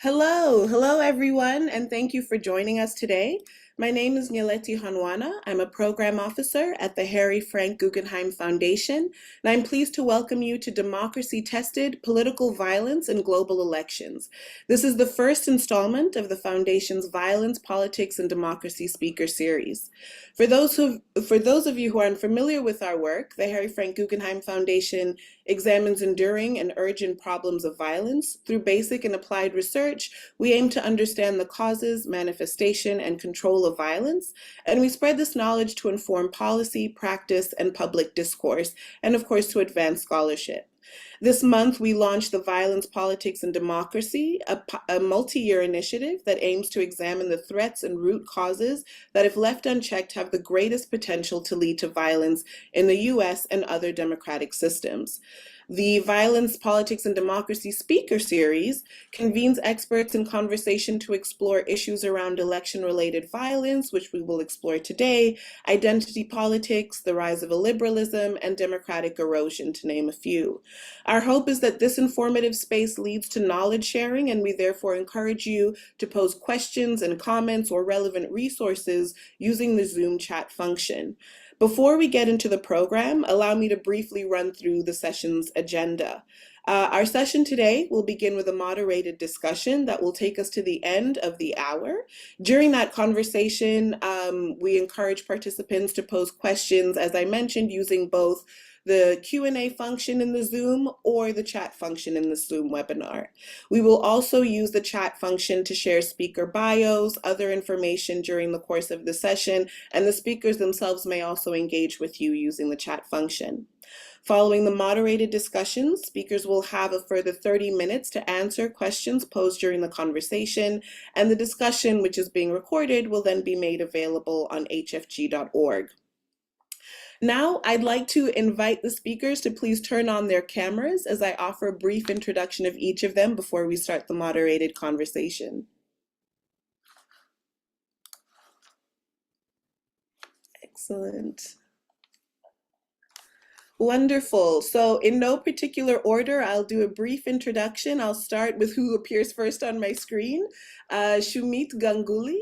Hello everyone, and thank you for joining us today. My name is Nyaleti Hanwana. I'm a program officer at the Harry Frank Guggenheim Foundation, and I'm pleased to welcome you to Democracy Tested: Political Violence in Global Elections. This is the first installment of the Foundation's Violence, Politics, and Democracy Speaker Series. For those of you who are unfamiliar with our work, the Harry Frank Guggenheim Foundation examines enduring and urgent problems of violence. Through basic and applied research, we aim to understand the causes, manifestation, and control of violence, and we spread this knowledge to inform policy, practice, and public discourse, and of course to advance scholarship. This month, we launched the Violence, Politics, and Democracy, a multi-year initiative that aims to examine the threats and root causes that, if left unchecked, have the greatest potential to lead to violence in the US and other democratic systems. The Violence, Politics, and Democracy Speaker Series convenes experts in conversation to explore issues around election-related violence, which we will explore today, identity politics, the rise of illiberalism, and democratic erosion, to name a few. Our hope is that this informative space leads to knowledge sharing, and we therefore encourage you to pose questions and comments or relevant resources using the Zoom chat function. Before we get into the program, allow me to briefly run through the session's agenda. Our session today will begin with a moderated discussion that will take us to the end of the hour. During that conversation, we encourage participants to pose questions, as I mentioned, using both the Q&A function in the Zoom or the chat function in the Zoom webinar. We will also use the chat function to share speaker bios, other information during the course of the session, and the speakers themselves may also engage with you using the chat function. Following the moderated discussions, speakers will have a further 30 minutes to answer questions posed during the conversation, and the discussion, which is being recorded, will then be made available on hfg.org. Now, I'd like to invite the speakers to please turn on their cameras as I offer a brief introduction of each of them before we start the moderated conversation. Excellent. Wonderful. So in no particular order, I'll do a brief introduction. I'll start with who appears first on my screen. Shumit Ganguly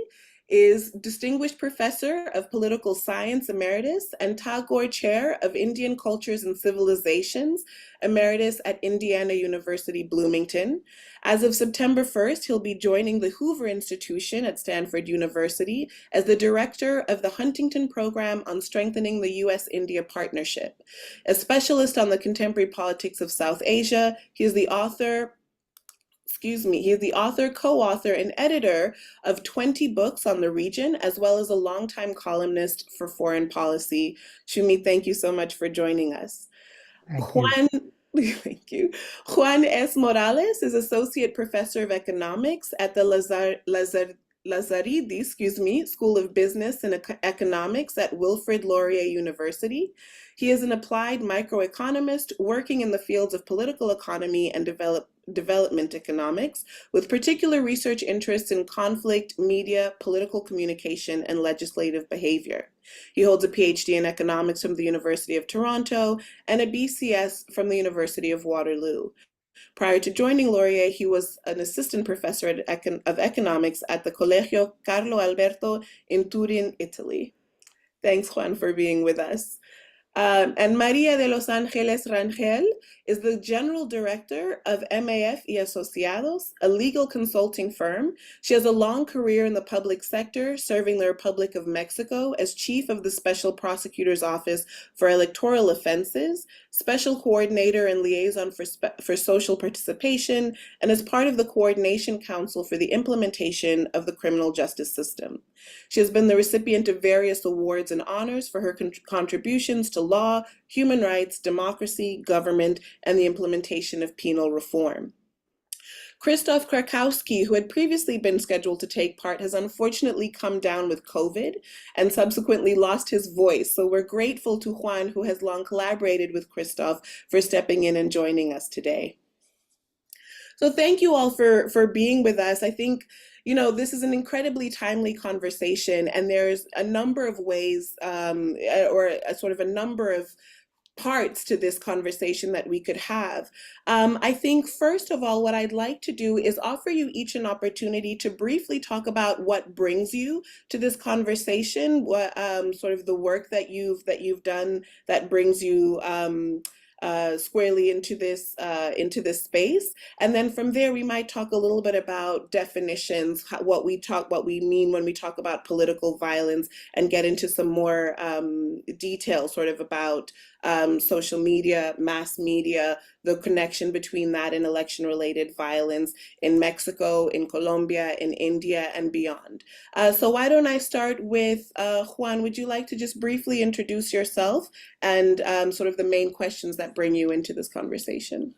is Distinguished Professor of Political Science Emeritus and Tagore Chair of Indian Cultures and Civilizations Emeritus at Indiana University, Bloomington. As of September 1st, he'll be joining the Hoover Institution at Stanford University as the Director of the Huntington Program on Strengthening the U.S.-India Partnership. A specialist on the contemporary politics of South Asia, he is the author, co-author, and editor of 20 books on the region, as well as a longtime columnist for foreign policy. Shumi, thank you so much for joining us. Thank you. Thank you. Juan S. Morales is Associate Professor of Economics at the Lazaridi, School of Business and Economics at Wilfrid Laurier University. He is an applied microeconomist working in the fields of political economy and development economics, with particular research interests in conflict, media, political communication, and legislative behavior. He holds a PhD in economics from the University of Toronto and a BCS from the University of Waterloo. Prior to joining Laurier, he was an assistant professor of economics at the Colegio Carlo Alberto in Turin, Italy. Thanks, Juan, for being with us. And Maria de los Ángeles Rangel is the General Director of MAF y Asociados, a legal consulting firm. She has a long career in the public sector, serving the Republic of Mexico as Chief of the Special Prosecutor's Office for Electoral Offenses, Special Coordinator and Liaison for Social Participation, and as part of the Coordination Council for the Implementation of the Criminal Justice System. She has been the recipient of various awards and honors for her contributions to law, human rights, democracy, government, and the implementation of penal reform. Krzysztof Krakowski, who had previously been scheduled to take part, has unfortunately come down with COVID and subsequently lost his voice. So we're grateful to Juan, who has long collaborated with Krzysztof, for stepping in and joining us today. So thank you all for being with us. I think, this is an incredibly timely conversation, and there's a number of ways or a sort of a number of parts to this conversation that we could have. I think, first of all, what I'd like to do is offer you each an opportunity to briefly talk about what brings you to this conversation, what sort of the work that you've done that brings you squarely into this space, and then from there we might talk a little bit about definitions, what we mean when we talk about political violence, and get into some more detail, sort of about social media, mass media, the connection between that and election-related violence in Mexico, in Colombia, in India, and beyond. So why don't I start with Juan? Would you like to just briefly introduce yourself and sort of the main questions that bring you into this conversation?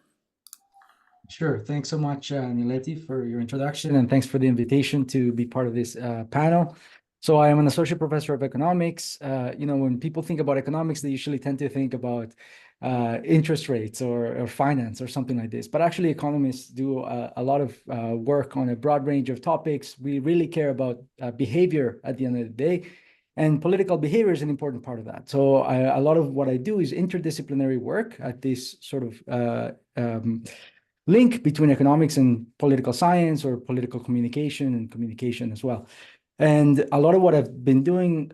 Sure. Thanks so much, Nileti, for your introduction, and thanks for the invitation to be part of this panel. So I am an associate professor of economics. When people think about economics, they usually tend to think about interest rates or finance or something like this. But actually, economists do a lot of work on a broad range of topics. We really care about behavior at the end of the day. And political behavior is an important part of that. So a lot of what I do is interdisciplinary work at this sort of link between economics and political science, or political communication and communication as well. And a lot of what I've been doing,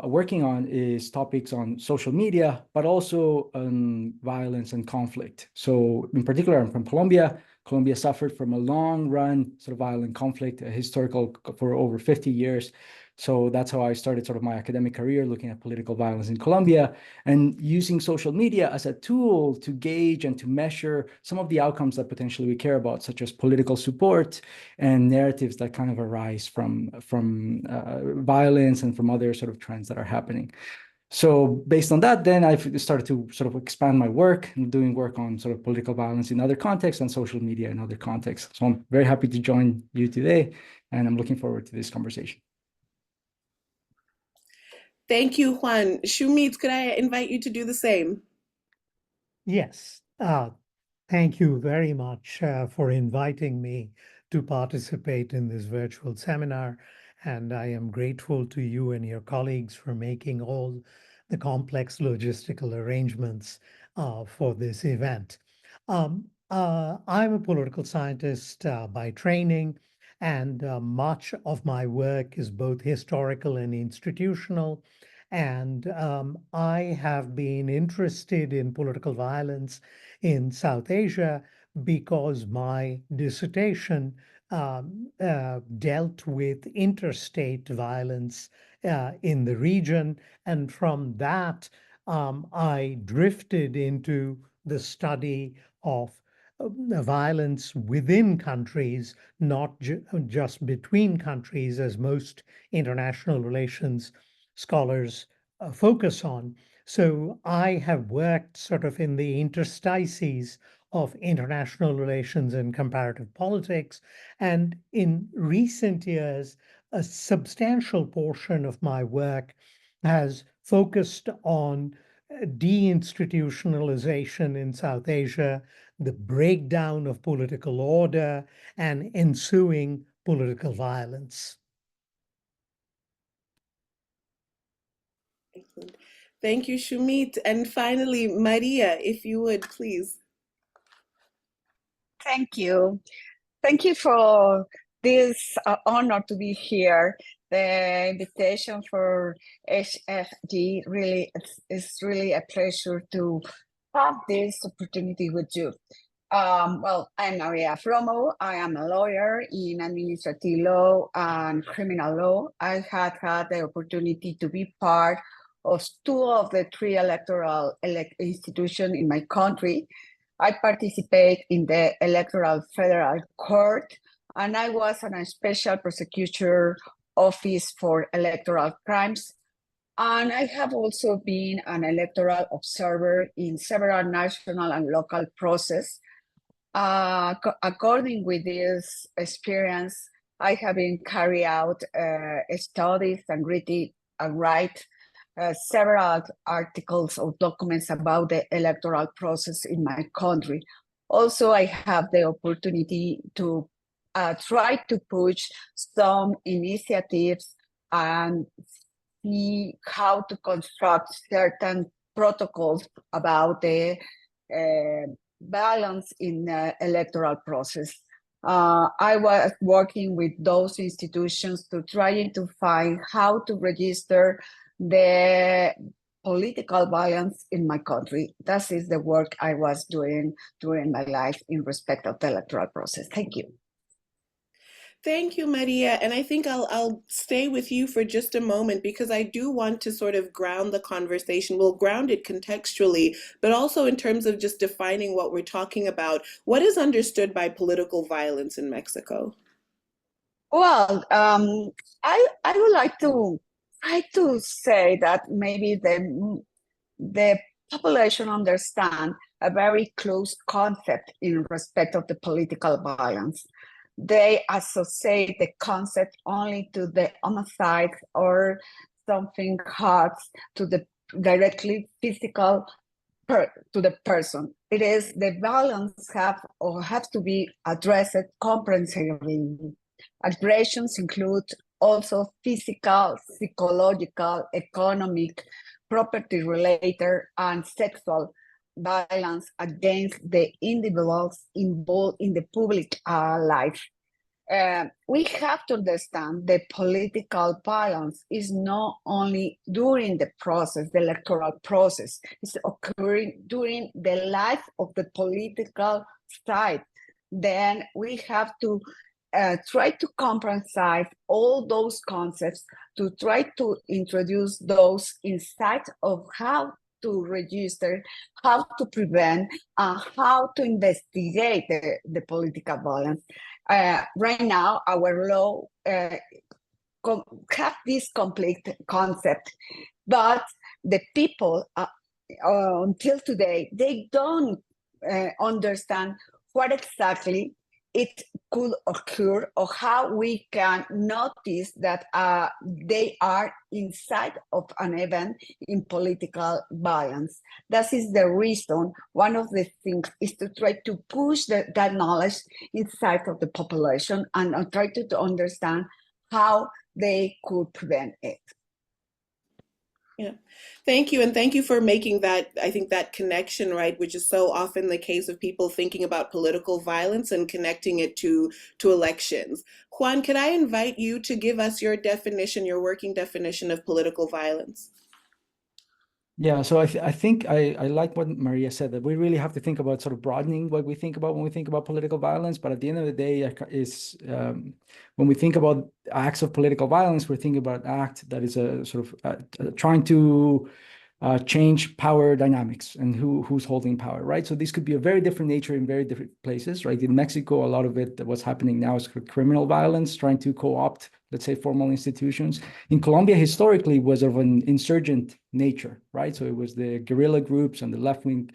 working on, is topics on social media, but also on violence and conflict. So in particular, I'm from Colombia. Colombia suffered from a long run sort of violent conflict, historical, for over 50 years. So that's how I started sort of my academic career, looking at political violence in Colombia and using social media as a tool to gauge and to measure some of the outcomes that potentially we care about, such as political support and narratives that kind of arise from violence and from other sort of trends that are happening. So based on that, then I've started to sort of expand my work and doing work on sort of political violence in other contexts and social media in other contexts. So I'm very happy to join you today, and I'm looking forward to this conversation. Thank you, Juan. Shumit, could I invite you to do the same? Yes. Thank you very much for inviting me to participate in this virtual seminar. And I am grateful to you and your colleagues for making all the complex logistical arrangements for this event. I'm a political scientist by training, and much of my work is both historical and institutional. And I have been interested in political violence in South Asia because my dissertation dealt with interstate violence in the region. And from that, I drifted into the study of violence within countries, not just between countries, as most international relations scholars focus on. So I have worked sort of in the interstices of international relations and comparative politics. And in recent years, a substantial portion of my work has focused on deinstitutionalization in South Asia, the breakdown of political order, and ensuing political violence. Excellent. Thank you, Shumit. And finally, Maria, if you would, please. Thank you. Thank you for this honor to be here. The invitation for HFG really is really a pleasure to have this opportunity with you. Well, I'm Maria Fromo. I am a lawyer in administrative law and criminal law. I had the opportunity to be part of two of the three electoral institutions in my country. I participate in the Electoral Federal Court, and I was on a special prosecutor office for electoral crimes. And I have also been an electoral observer in several national and local processes. According with this experience, I have been carry out studies and write several articles or documents about the electoral process in my country. Also, I have the opportunity to try to push some initiatives and see how to construct certain protocols about the balance in the electoral process. I was working with those institutions to try to find how to register the political violence in my country. That is the work I was doing during my life in respect of the electoral process. Thank you. Thank you, Maria. And I think I'll stay with you for just a moment because I do want to sort of ground the conversation. We'll ground it contextually, but also in terms of just defining what we're talking about. What is understood by political violence in Mexico? Well, I would like to try to say that maybe the population understand a very close concept in respect of the political violence. They associate the concept only to the homicide or something hard to the directly physical to the person. It is the violence have to be addressed comprehensively. Aggressions include also physical, psychological, economic, property-related, and sexual violence against the individuals involved in the public life. We have to understand that political violence is not only during the process, the electoral process, it's occurring during the life of the political side. Then we have to try to compensate all those concepts to try to introduce those insights of how to register, how to prevent, how to investigate the political violence. Right now, our law have this complete concept, but the people until today, they don't understand what exactly it could occur or how we can notice that they are inside of an event in political violence. That is the reason, one of the things is to try to push that knowledge inside of the population and try to understand how they could prevent it. Yeah, thank you. And thank you for making that, I think, that connection, right, which is so often the case of people thinking about political violence and connecting it to elections. Juan, could I invite you to give us your definition, your working definition of political violence? Yeah, so I think I like what Maria said, that we really have to think about sort of broadening what we think about when we think about political violence. But at the end of the day, when we think about acts of political violence, we're thinking about an act that is a sort of trying to change power dynamics and who's holding power, right? So this could be a very different nature in very different places, right? In Mexico, a lot of it, what's happening now is criminal violence, trying to co-opt, let's say, formal institutions. In Colombia, historically, was of an insurgent nature, right? So it was the guerrilla groups and the left-wing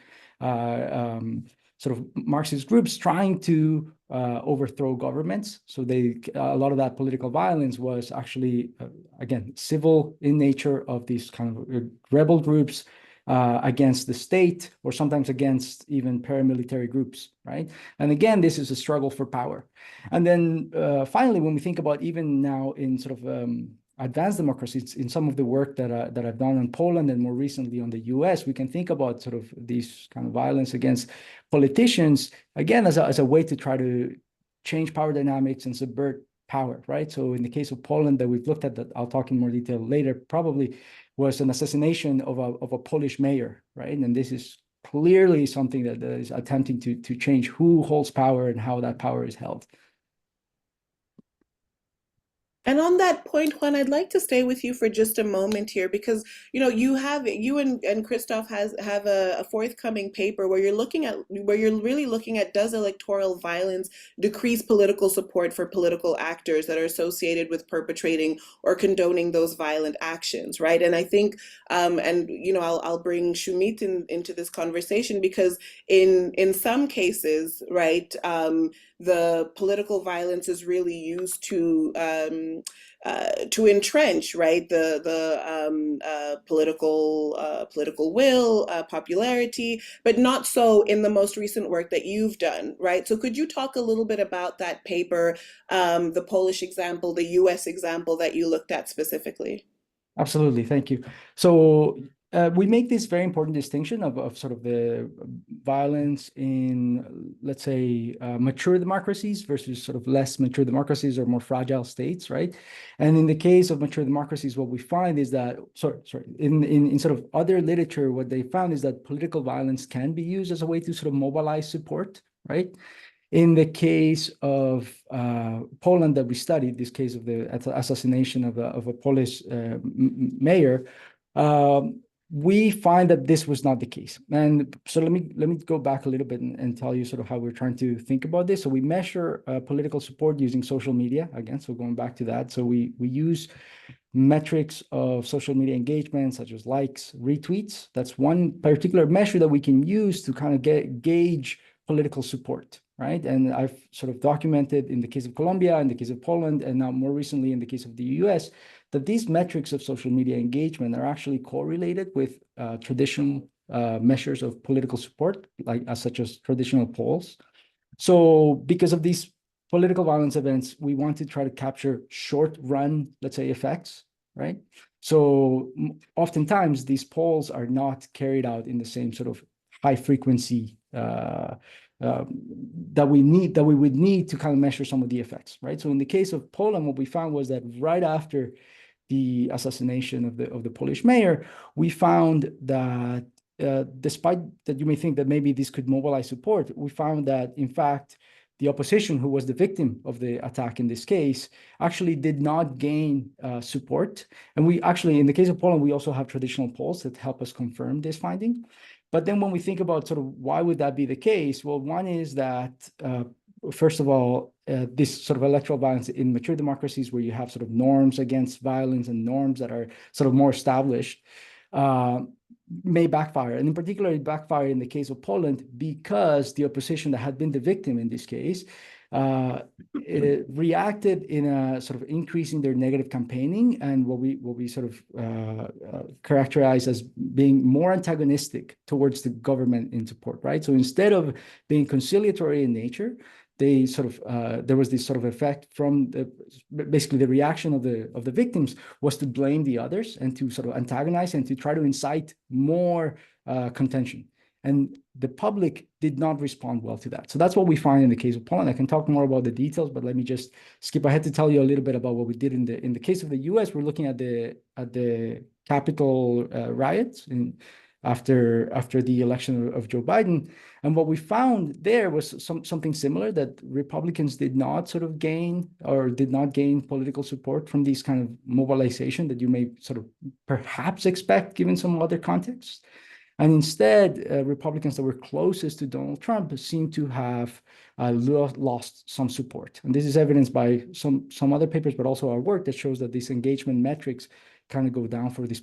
sort of Marxist groups trying to overthrow governments. So a lot of that political violence was actually, again, civil in nature, of these kind of rebel groups against the state, or sometimes against even paramilitary groups, right? And again, this is a struggle for power. And then finally, when we think about even now in sort of advanced democracies, in some of the work that I've done in Poland and more recently on the US, we can think about sort of these kind of violence against politicians, again, as a way to try to change power dynamics and subvert power, right? So in the case of Poland that we've looked at, that I'll talk in more detail later, probably was an assassination of a Polish mayor, right? And this is clearly something that is attempting to change who holds power and how that power is held. And on that point, Juan, I'd like to stay with you for just a moment here because you and Christoph have a forthcoming paper where you're really looking at, does electoral violence decrease political support for political actors that are associated with perpetrating or condoning those violent actions, right? And I think I'll bring Shumit into this conversation because in some cases, right, the political violence is really used to entrench, right, the political will, popularity, but not so in the most recent work that you've done, right? So could you talk a little bit about that paper, the Polish example, the US example that you looked at specifically? Absolutely, thank you. So we make this very important distinction of sort of the violence in, let's say, mature democracies versus sort of less mature democracies or more fragile states, right? And in the case of mature democracies, what we find is that, in sort of other literature, what they found is that political violence can be used as a way to sort of mobilize support, right? In the case of Poland that we studied, this case of the assassination of a Polish mayor, we find that this was not the case. And so let me go back a little bit and tell you sort of how we're trying to think about this. So we measure political support using social media again. So going back to that, so we use metrics of social media engagement, such as likes, retweets. That's one particular measure that we can use to kind of gauge political support, right? And I've sort of documented in the case of Colombia, in the case of Poland, and now more recently in the case of the US, that these metrics of social media engagement are actually correlated with traditional measures of political support, like such as traditional polls. So because of these political violence events, we want to try to capture short run, let's say, effects, right? So oftentimes these polls are not carried out in the same sort of high frequency that we would need to kind of measure some of the effects, right? So in the case of Poland, what we found was that right after the assassination of the Polish mayor, we found that despite that you may think that maybe this could mobilize support, we found that in fact the opposition, who was the victim of the attack in this case, actually did not gain support. And we actually, in the case of Poland, we also have traditional polls that help us confirm this finding. But then when we think about sort of why would that be the case? Well, one is that first of all, this sort of electoral violence in mature democracies where you have sort of norms against violence and norms that are sort of more established may backfire. And in particular, it backfired in the case of Poland because the opposition that had been the victim in this case reacted in a sort of increasing their negative campaigning and what we sort of characterize as being more antagonistic towards the government in support, right? So instead of being conciliatory in nature, they sort of there was this sort of effect from basically the reaction of the victims was to blame the others and to sort of antagonize and to try to incite more contention. And the public did not respond well to that. So that's what we find in the case of Poland. I can talk more about the details, but let me just skip ahead to tell you a little bit about what we did in the case of the US. We're looking at the Capitol riots after the election of Joe Biden. And what we found there was something similar, that Republicans did not sort of gain political support from these kind of mobilization that you may sort of perhaps expect given some other contexts. And instead, Republicans that were closest to Donald Trump seem to have lost some support. And this is evidenced by some other papers, but also our work that shows that these engagement metrics kind of go down for these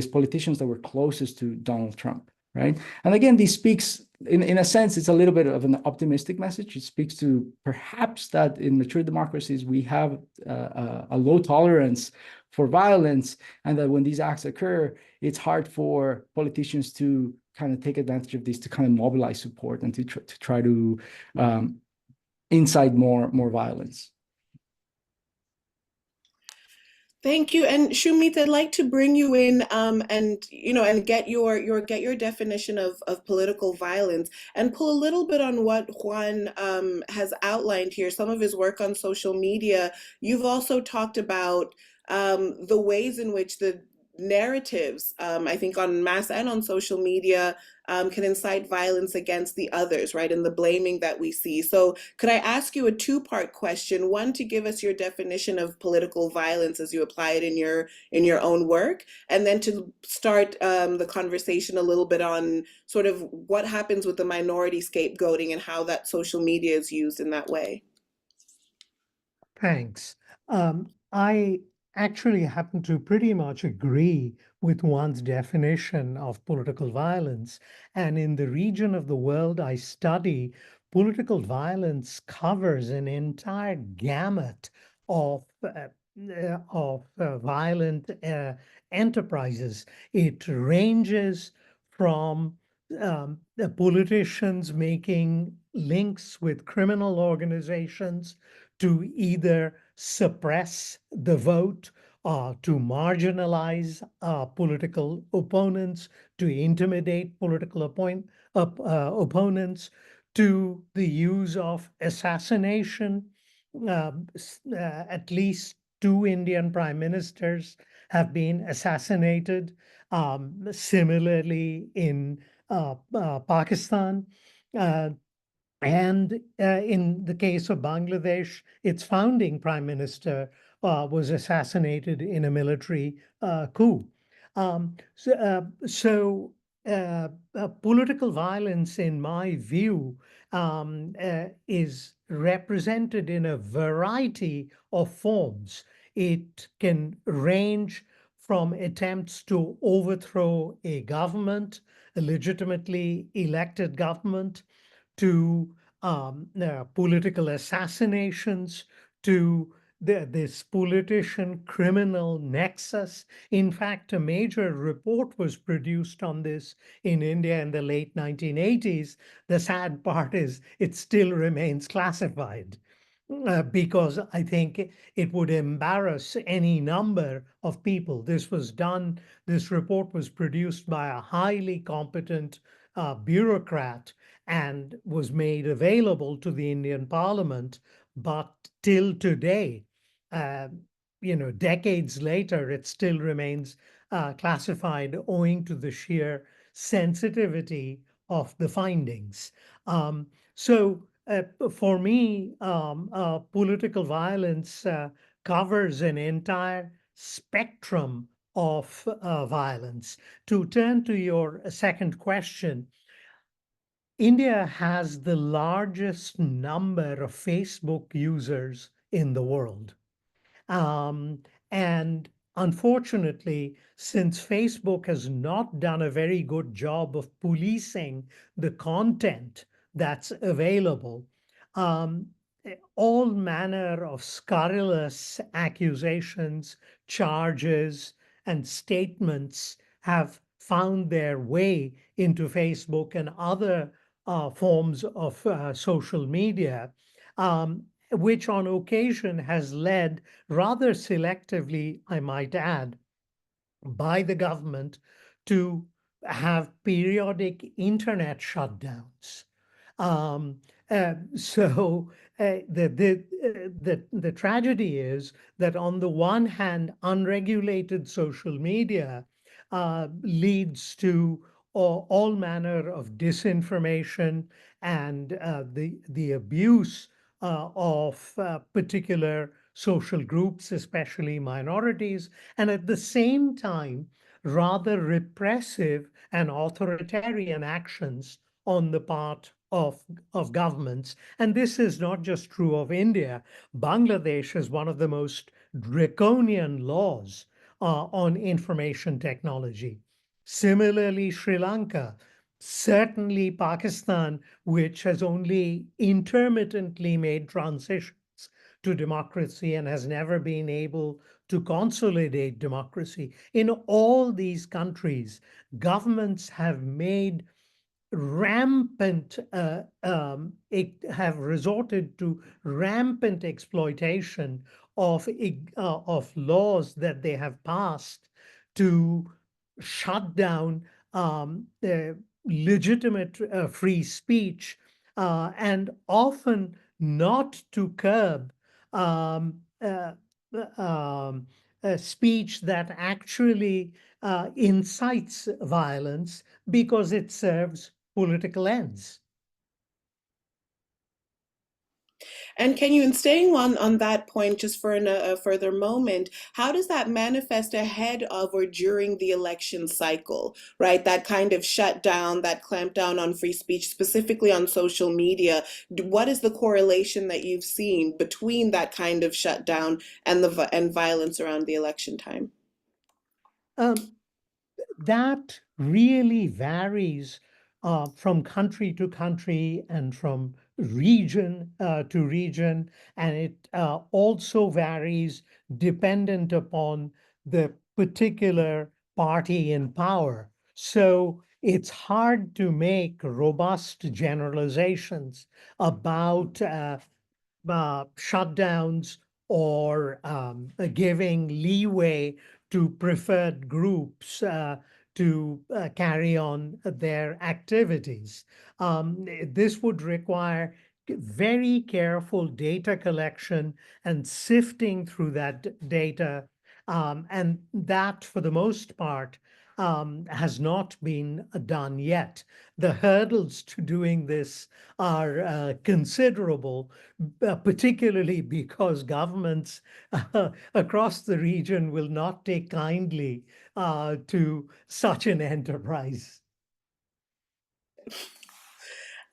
politicians that were closest to Donald Trump, right? And again, this speaks, in a sense, it's a little bit of an optimistic message. It speaks to perhaps that in mature democracies, we have a low tolerance for violence, and that when these acts occur, it's hard for politicians to kind of take advantage of this to kind of mobilize support and to try to incite more violence. Thank you. And Shumit, I'd like to bring you in and get your definition of political violence and pull a little bit on what Juan has outlined here, some of his work on social media. You've also talked about the ways in which the narratives, I think on mass and on social media, can incite violence against the others, right? And the blaming that we see. So could I ask you a two-part question? One, to give us your definition of political violence as you apply it in your own work, and then to start the conversation a little bit on sort of what happens with the minority scapegoating and how that social media is used in that way. Thanks. I actually happen to pretty much agree with one's definition of political violence. And in the region of the world I study, political violence covers an entire gamut of violent enterprises. It ranges from the politicians making links with criminal organizations to either suppress the vote to marginalize political opponents, to intimidate political opponents, to the use of assassination. At least two Indian prime ministers have been assassinated. Similarly, in Pakistan. Uh, and in the case of Bangladesh, its founding prime minister was assassinated in a military coup. Political violence, in my view, is represented in a variety of forms. It can range from attempts to overthrow a government, a legitimately elected government, to political assassinations, to this politician criminal nexus. In fact, a major report was produced on this in India in the late 1980s. The sad part is it still remains classified. Because I think it would embarrass any number of people. This report was produced by a highly competent bureaucrat and was made available to the Indian Parliament. But till today, uh, decades later, it still remains classified owing to the sheer sensitivity of the findings. So for me, political violence covers an entire spectrum of violence. To turn to your second question, India has the largest number of Facebook users in the world. Um, and unfortunately, since Facebook has not done a very good job of policing the content that's available, um, all manner of scurrilous accusations, charges, and statements have found their way into Facebook and other forms of social media. Which on occasion has led, rather selectively, I might add, by the government to have periodic internet shutdowns. Um, the tragedy is that on the one hand, unregulated social media leads to all manner of disinformation and the abuse of particular social groups, especially minorities, and at the same time, rather repressive and authoritarian actions on the part of governments. And this is not just true of India. Bangladesh has one of the most draconian laws on information technology. Similarly, Sri Lanka, certainly Pakistan, which has only intermittently made transitions to democracy and has never been able to consolidate democracy. In all these countries, governments have made rampant have resorted to rampant exploitation of laws that they have passed to shut down legitimate free speech, and often not to curb um, uh, speech that actually incites violence because it serves political ends. And can you, in staying on that point just for a further moment, how does that manifest ahead of or during the election cycle, right? That kind of shutdown, that clampdown on free speech, specifically on social media. What is the correlation that you've seen between that kind of shutdown and and violence around the election time? Um, that really varies from country to country and from region to region. And it also varies dependent upon the particular party in power. So it's hard to make robust generalizations about shutdowns or giving leeway to preferred groups to carry on their activities. This would require very careful data collection and sifting through that data. And that, for the most part, has not been done yet. The hurdles to doing this are considerable, particularly because governments across the region will not take kindly to such an enterprise.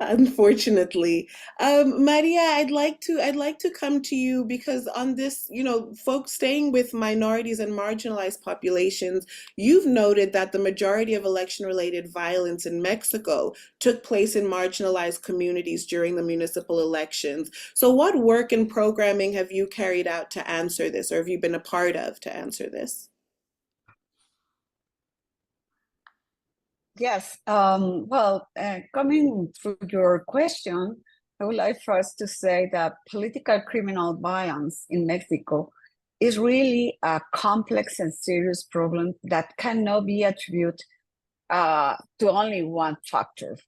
Unfortunately, Maria, I'd like to come to you because on this, folks staying with minorities and marginalized populations, you've noted that the majority of election-related violence in Mexico took place in marginalized communities during the municipal elections. So, what work and programming have you carried out to answer this, or have you been a part of to answer this? Yes, well, coming through your question, I would like first to say that political criminal violence in Mexico is really a complex and serious problem that cannot be attributed to only one factor.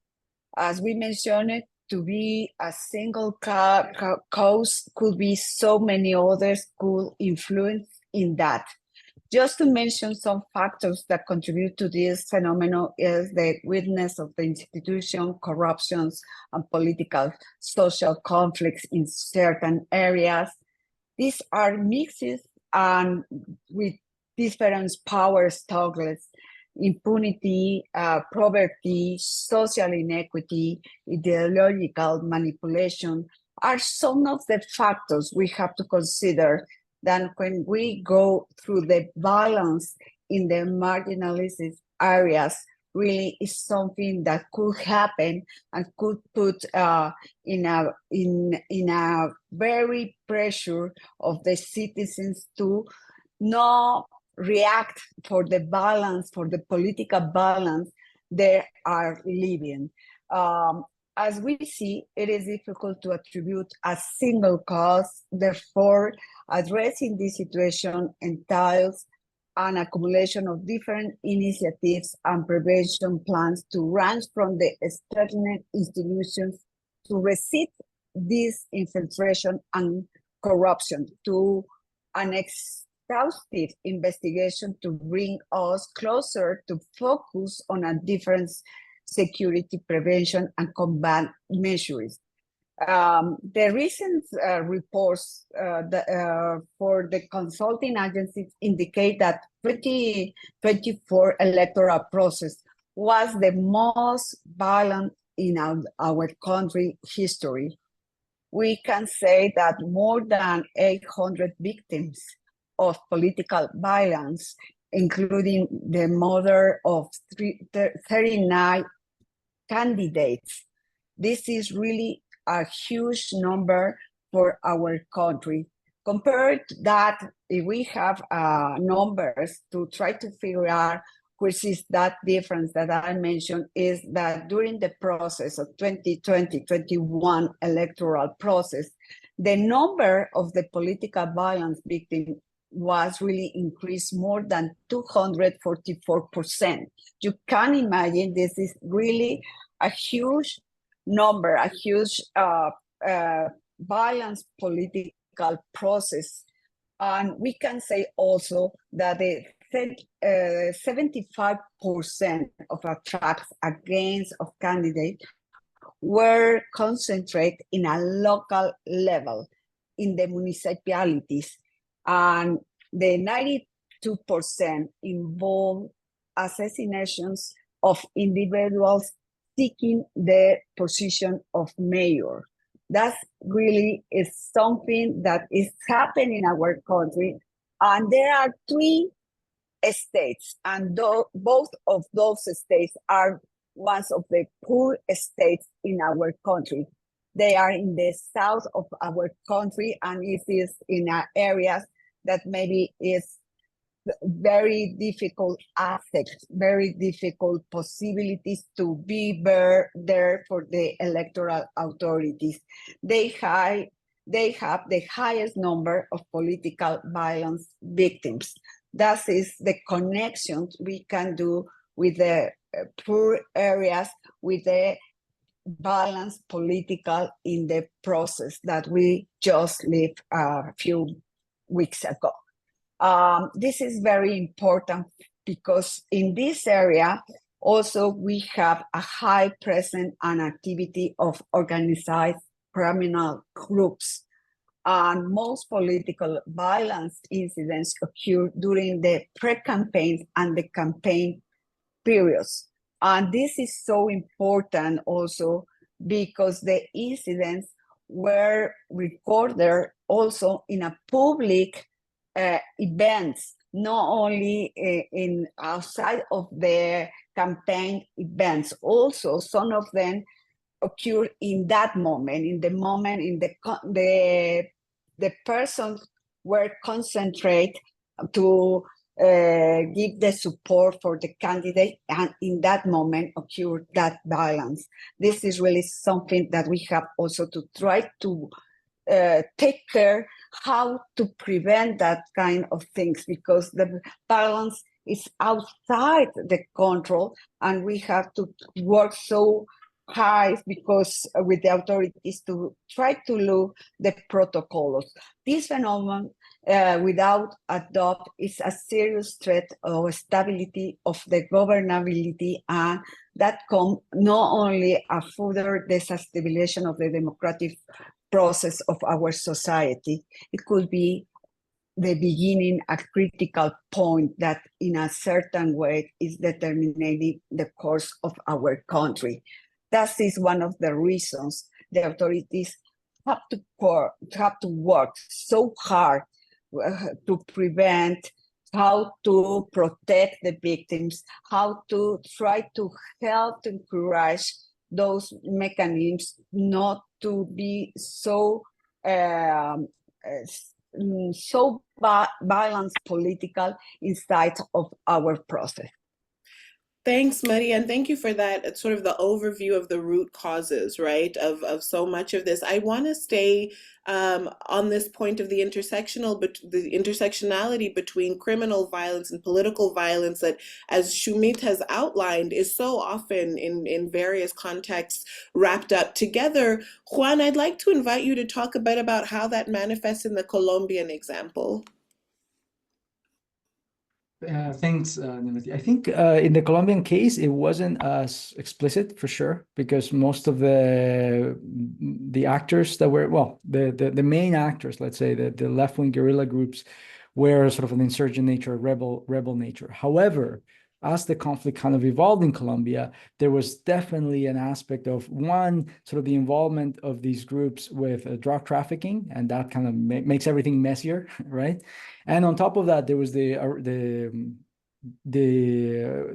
As we mentioned, it to be a single cause could be so many others could influence in that. Just to mention some factors that contribute to this phenomenon is the weakness of the institution, corruptions, and political social conflicts in certain areas. These are mixes and with different power struggles, impunity, poverty, social inequity, ideological manipulation are some of the factors we have to consider than when we go through the violence in the marginalized areas. Really is something that could happen and could put in a very pressure of the citizens to not react for the balance, for the political balance they are living. As we see, it is difficult to attribute a single cause. Therefore, addressing this situation entails an accumulation of different initiatives and prevention plans to range from the external institutions to resist this infiltration and corruption, to an exhaustive investigation to bring us closer to focus on a different security prevention and combat measures. The recent reports for the consulting agencies indicate that 2024 electoral process was the most violent in our country history. We can say that more than 800 victims of political violence, including the murder of 39 candidates. This is really a huge number for our country. Compared to that, if we have numbers to try to figure out which is that difference that I mentioned, is that during the process of 2020-21 electoral process, the number of the political violence victims was really increased more than 244%. You can imagine this is really a huge number, a huge violence political process. And we can say also that the 75% of attacks against of candidates were concentrated in a local level in the municipalities, and the 92% involved assassinations of individuals seeking the position of mayor. That really is something that is happening in our country. And there are 3 states, and both of those states are one of the poor states in our country. They are in the south of our country, and it is in areas that maybe is very difficult aspects, very difficult possibilities to be there for the electoral authorities. They have they have the highest number of political violence victims. That is the connections we can do with the poor areas, with the balance political in the process that we just lived a few weeks ago. This is very important because in this area, also we have a high presence and activity of organized criminal groups. And most political violence incidents occur during the pre-campaign and the campaign periods. And this is so important also because the incidents were recorded also in a public events, not only in outside of the campaign events. Also, some of them occur in that moment, in the persons were concentrate to give the support for the candidate, and in that moment occur that violence. This is really something that we have also to try to take care how to prevent that kind of things, because the violence is outside the control, and we have to work so hard because with the authorities to try to look the protocols. This phenomenon without adopt is a serious threat of stability of the governability, and that come not only a further destabilization of the democratic process of our society, it could be the beginning, a critical point that in a certain way is determining the course of our country. That is one of the reasons the authorities have to work so hard to prevent, how to protect the victims, how to try to help to encourage those mechanisms not to be so violence political inside of our process. Thanks, Maria, and thank you for that sort of the overview of the root causes, right, of so much of this. I want to stay on this point of the intersectionality between criminal violence and political violence that, as Shumit has outlined, is so often in various contexts wrapped up together. Juan, I'd like to invite you to talk a bit about how that manifests in the Colombian example. Thanks, Nimati. I think in the Colombian case, it wasn't as explicit for sure, because most of the actors that were, well, the main actors, let's say, the left-wing guerrilla groups were sort of an insurgent nature, rebel nature. However, as the conflict kind of evolved in Colombia, there was definitely an aspect of, one, sort of the involvement of these groups with drug trafficking, and that kind of makes everything messier, right? And on top of that, there was the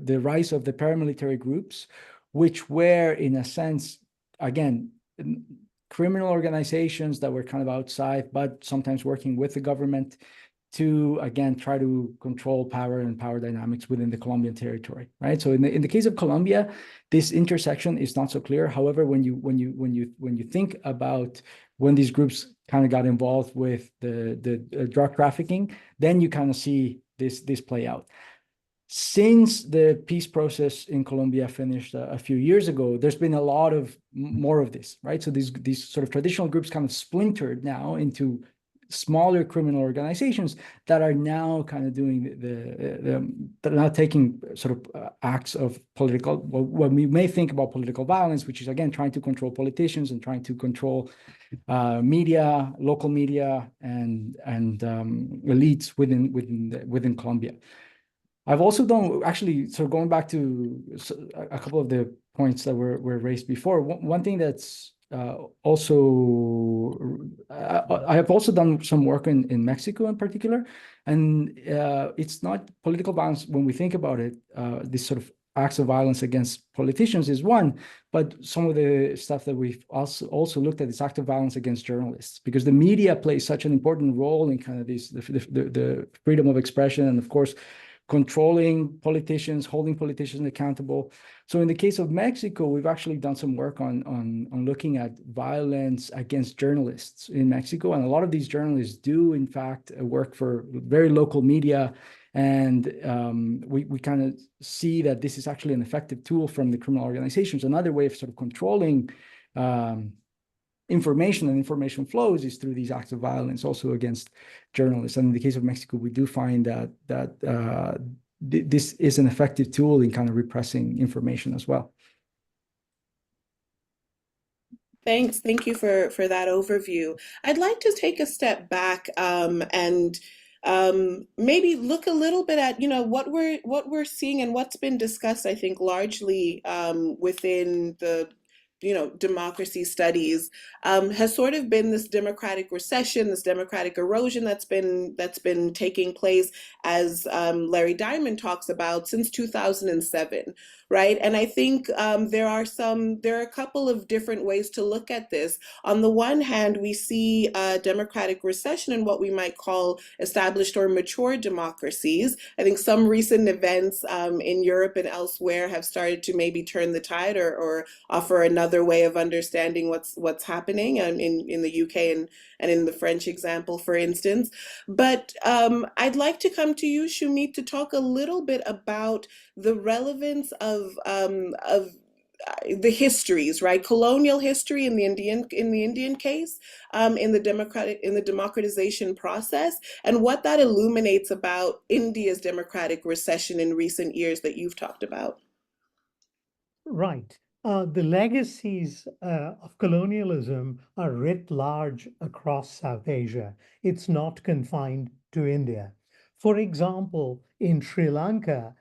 rise of the paramilitary groups, which were, in a sense, again, criminal organizations that were kind of outside, but sometimes working with the government to, again, try to control power and power dynamics within the Colombian territory, right? So in the case of Colombia, this intersection is not so clear. However, when you think about when these groups kind of got involved with the drug trafficking, then you kind of see this play out. Since the peace process in Colombia finished a few years ago, there's been a lot of more of this, right? So these sort of traditional groups kind of splintered now into smaller criminal organizations that are now kind of doing that are now taking sort of acts of political, what we may think about political violence, which is, again, trying to control politicians and trying to control media, local media, and elites within Colombia. I've also done, actually, so going back to a couple of the points that were raised before, one thing that's also, I have also done some work in Mexico in particular, and it's not political violence when we think about it. This sort of acts of violence against politicians is one, but some of the stuff that we've also looked at is acts of violence against journalists, because the media plays such an important role in kind of the freedom of expression, and of course, controlling politicians, holding politicians accountable. So in the case of Mexico, we've actually done some work on looking at violence against journalists in Mexico. And a lot of these journalists do, in fact, work for very local media. And we kind of see that this is actually an effective tool from the criminal organizations. Another way of sort of controlling information and information flows is through these acts of violence also against journalists. And in the case of Mexico, we do find that this is an effective tool in kind of repressing information as well. Thanks. Thank you for that overview. I'd like to take a step back and maybe look a little bit at, what we're seeing and what's been discussed, I think, largely within the democracy studies has sort of been this democratic recession, this democratic erosion that's been taking place, as Larry Diamond talks about, since 2007, right? And I think there are a couple of different ways to look at this. On the one hand, we see a democratic recession in what we might call established or mature democracies. I think some recent events in Europe and elsewhere have started to maybe turn the tide or offer another way of understanding what's happening in the UK and in the French example, for instance. But I'd like to come to you, Shumit, to talk a little bit about the relevance of the histories, right? Colonial history in the Indian case, in the democratization process, and what that illuminates about India's democratic recession in recent years that you've talked about. Right. The legacies of colonialism are writ large across South Asia. It's not confined to India. For example, in Sri Lanka,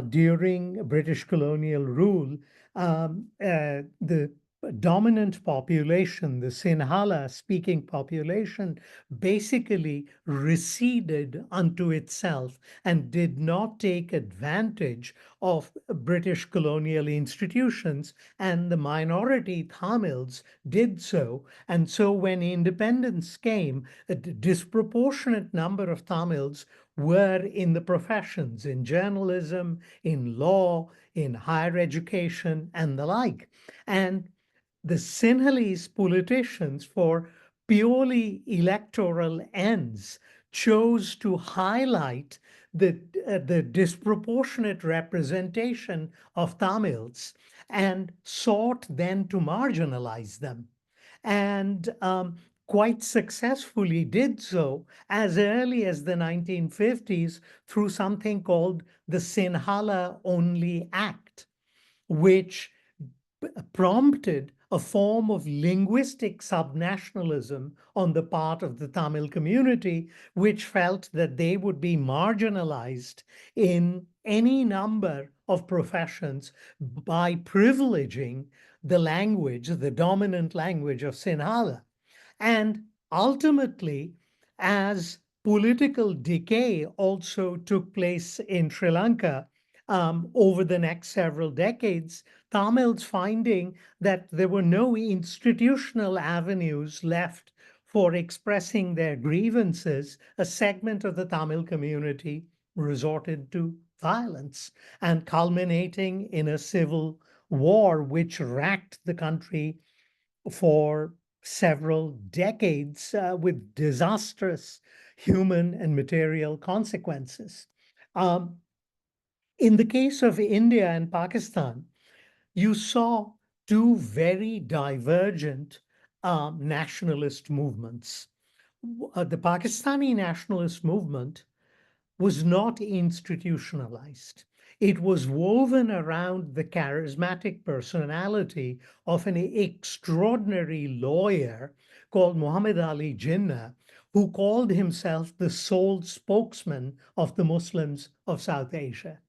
during British colonial rule, the dominant population, the Sinhala speaking population, basically receded unto itself and did not take advantage of British colonial institutions, and the minority Tamils did so. And so when independence came, a disproportionate number of Tamils were in the professions, in journalism, in law, in higher education, and the like. And the Sinhalese politicians, for purely electoral ends, chose to highlight the disproportionate representation of Tamils and sought then to marginalize them. And quite successfully did so as early as the 1950s through something called the Sinhala Only Act, which prompted a form of linguistic subnationalism on the part of the Tamil community, which felt that they would be marginalized in any number of professions by privileging the language, the dominant language of Sinhala. And ultimately, as political decay also took place in Sri Lanka over the next several decades, Tamils finding that there were no institutional avenues left for expressing their grievances, a segment of the Tamil community resorted to violence, and culminating in a civil war which racked the country for several decades with disastrous human and material consequences. In the case of India and Pakistan, you saw two very divergent nationalist movements. The Pakistani nationalist movement was not institutionalized. It was woven around the charismatic personality of an extraordinary lawyer called Muhammad Ali Jinnah, who called himself the sole spokesman of the Muslims of South Asia.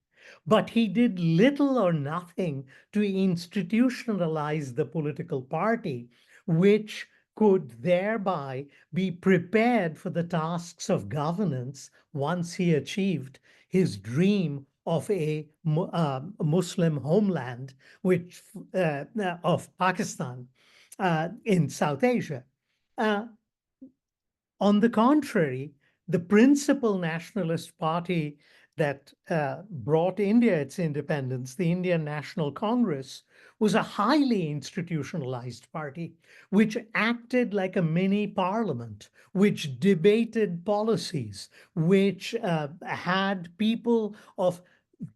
But he did little or nothing to institutionalize the political party, which could thereby be prepared for the tasks of governance once he achieved his dream of a Muslim homeland, which of Pakistan in South Asia. On the contrary, the principal nationalist party that brought India its independence, the Indian National Congress, was a highly institutionalized party, which acted like a mini parliament, which debated policies, which had people of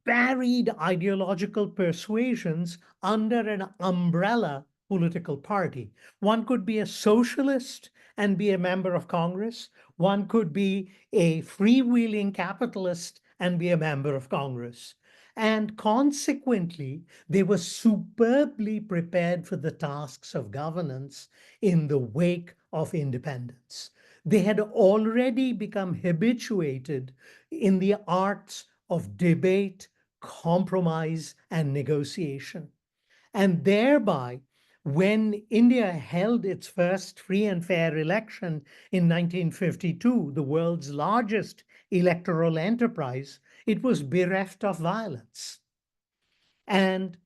varied ideological persuasions under an umbrella political party. One could be a socialist and be a member of Congress. One could be a freewheeling capitalist and be a member of Congress. And consequently, they were superbly prepared for the tasks of governance in the wake of independence. They had already become habituated in the arts of debate, compromise, and negotiation. And thereby, when India held its first free and fair election in 1952, the world's largest electoral enterprise, it was bereft of violence. And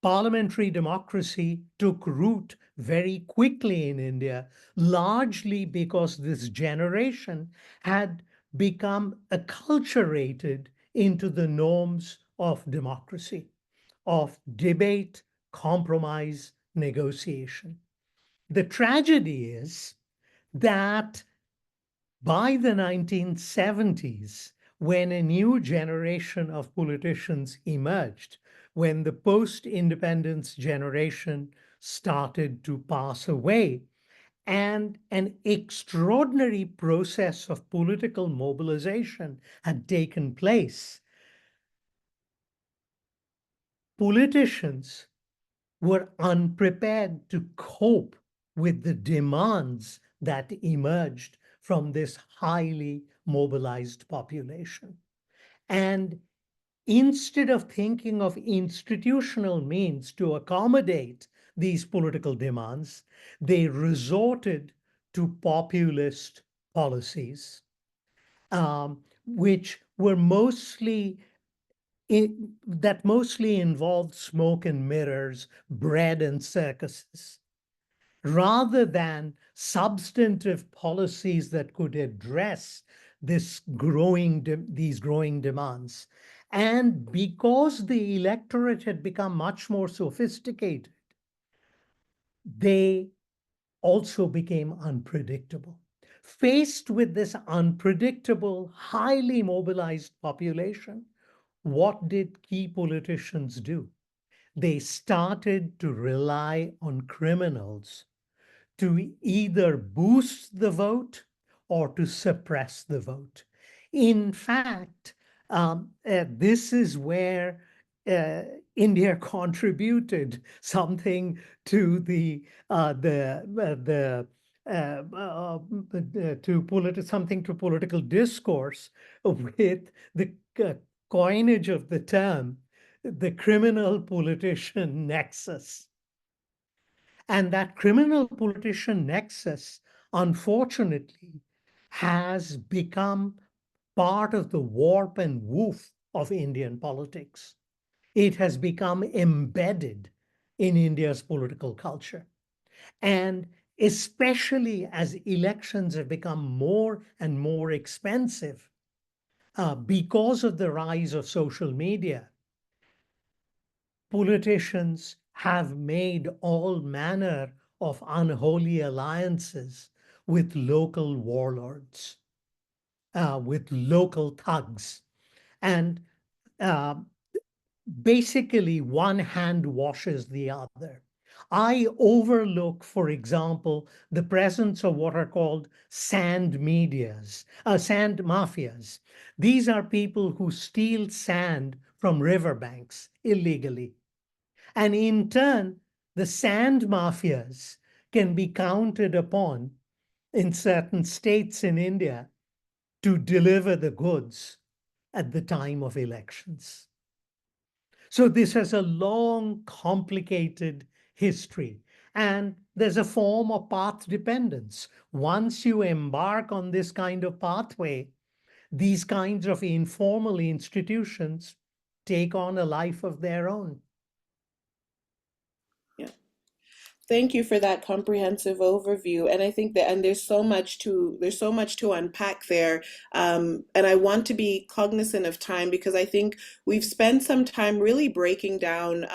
parliamentary democracy took root very quickly in India, largely because this generation had become acculturated into the norms of democracy, of debate, compromise, negotiation. The tragedy is that by the 1970s, when a new generation of politicians emerged, when the post-independence generation started to pass away, and an extraordinary process of political mobilization had taken place, politicians were unprepared to cope with the demands that emerged from this highly mobilized population. And instead of thinking of institutional means to accommodate these political demands, they resorted to populist policies, which were that mostly involved smoke and mirrors, bread and circuses, rather than substantive policies that could address these growing demands. And because the electorate had become much more sophisticated, they also became unpredictable. Faced with this unpredictable, highly mobilized population, what did key politicians do? They started to rely on criminals to either boost the vote or to suppress the vote. In fact, this is where uh, India contributed something to something to political discourse with the coinage of the term the criminal politician nexus. And that criminal politician nexus, unfortunately, has become part of the warp and woof of Indian politics. It has become embedded in India's political culture. And especially as elections have become more and more expensive because of the rise of social media, politicians have made all manner of unholy alliances with local warlords, with local thugs. And uh, basically, one hand washes the other. I overlook, for example, the presence of what are called sand sand mafias. These are people who steal sand from riverbanks illegally. And in turn, the sand mafias can be counted upon in certain states in India to deliver the goods at the time of elections. So this has a long, complicated history. And there's a form of path dependence. Once you embark on this kind of pathway, these kinds of informal institutions take on a life of their own. Yeah. Thank you for that comprehensive overview. And I think that, and there's so much to unpack there. And I want to be cognizant of time because I think we've spent some time really breaking down,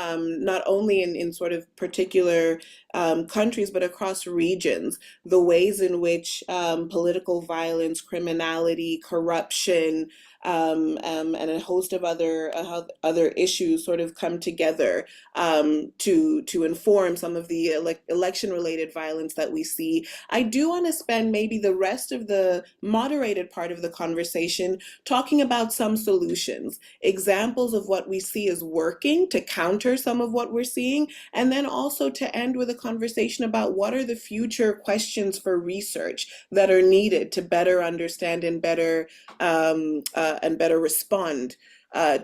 not only in sort of particular countries, but across regions, the ways in which political violence, criminality, corruption, and a host of other issues sort of come together to inform some of the election-related violence that we see. I do want to spend maybe the rest of the moderated part of the conversation talking about some solutions, examples of what we see is working to counter some of what we're seeing, and then also to end with a conversation about what are the future questions for research that are needed to better understand and better respond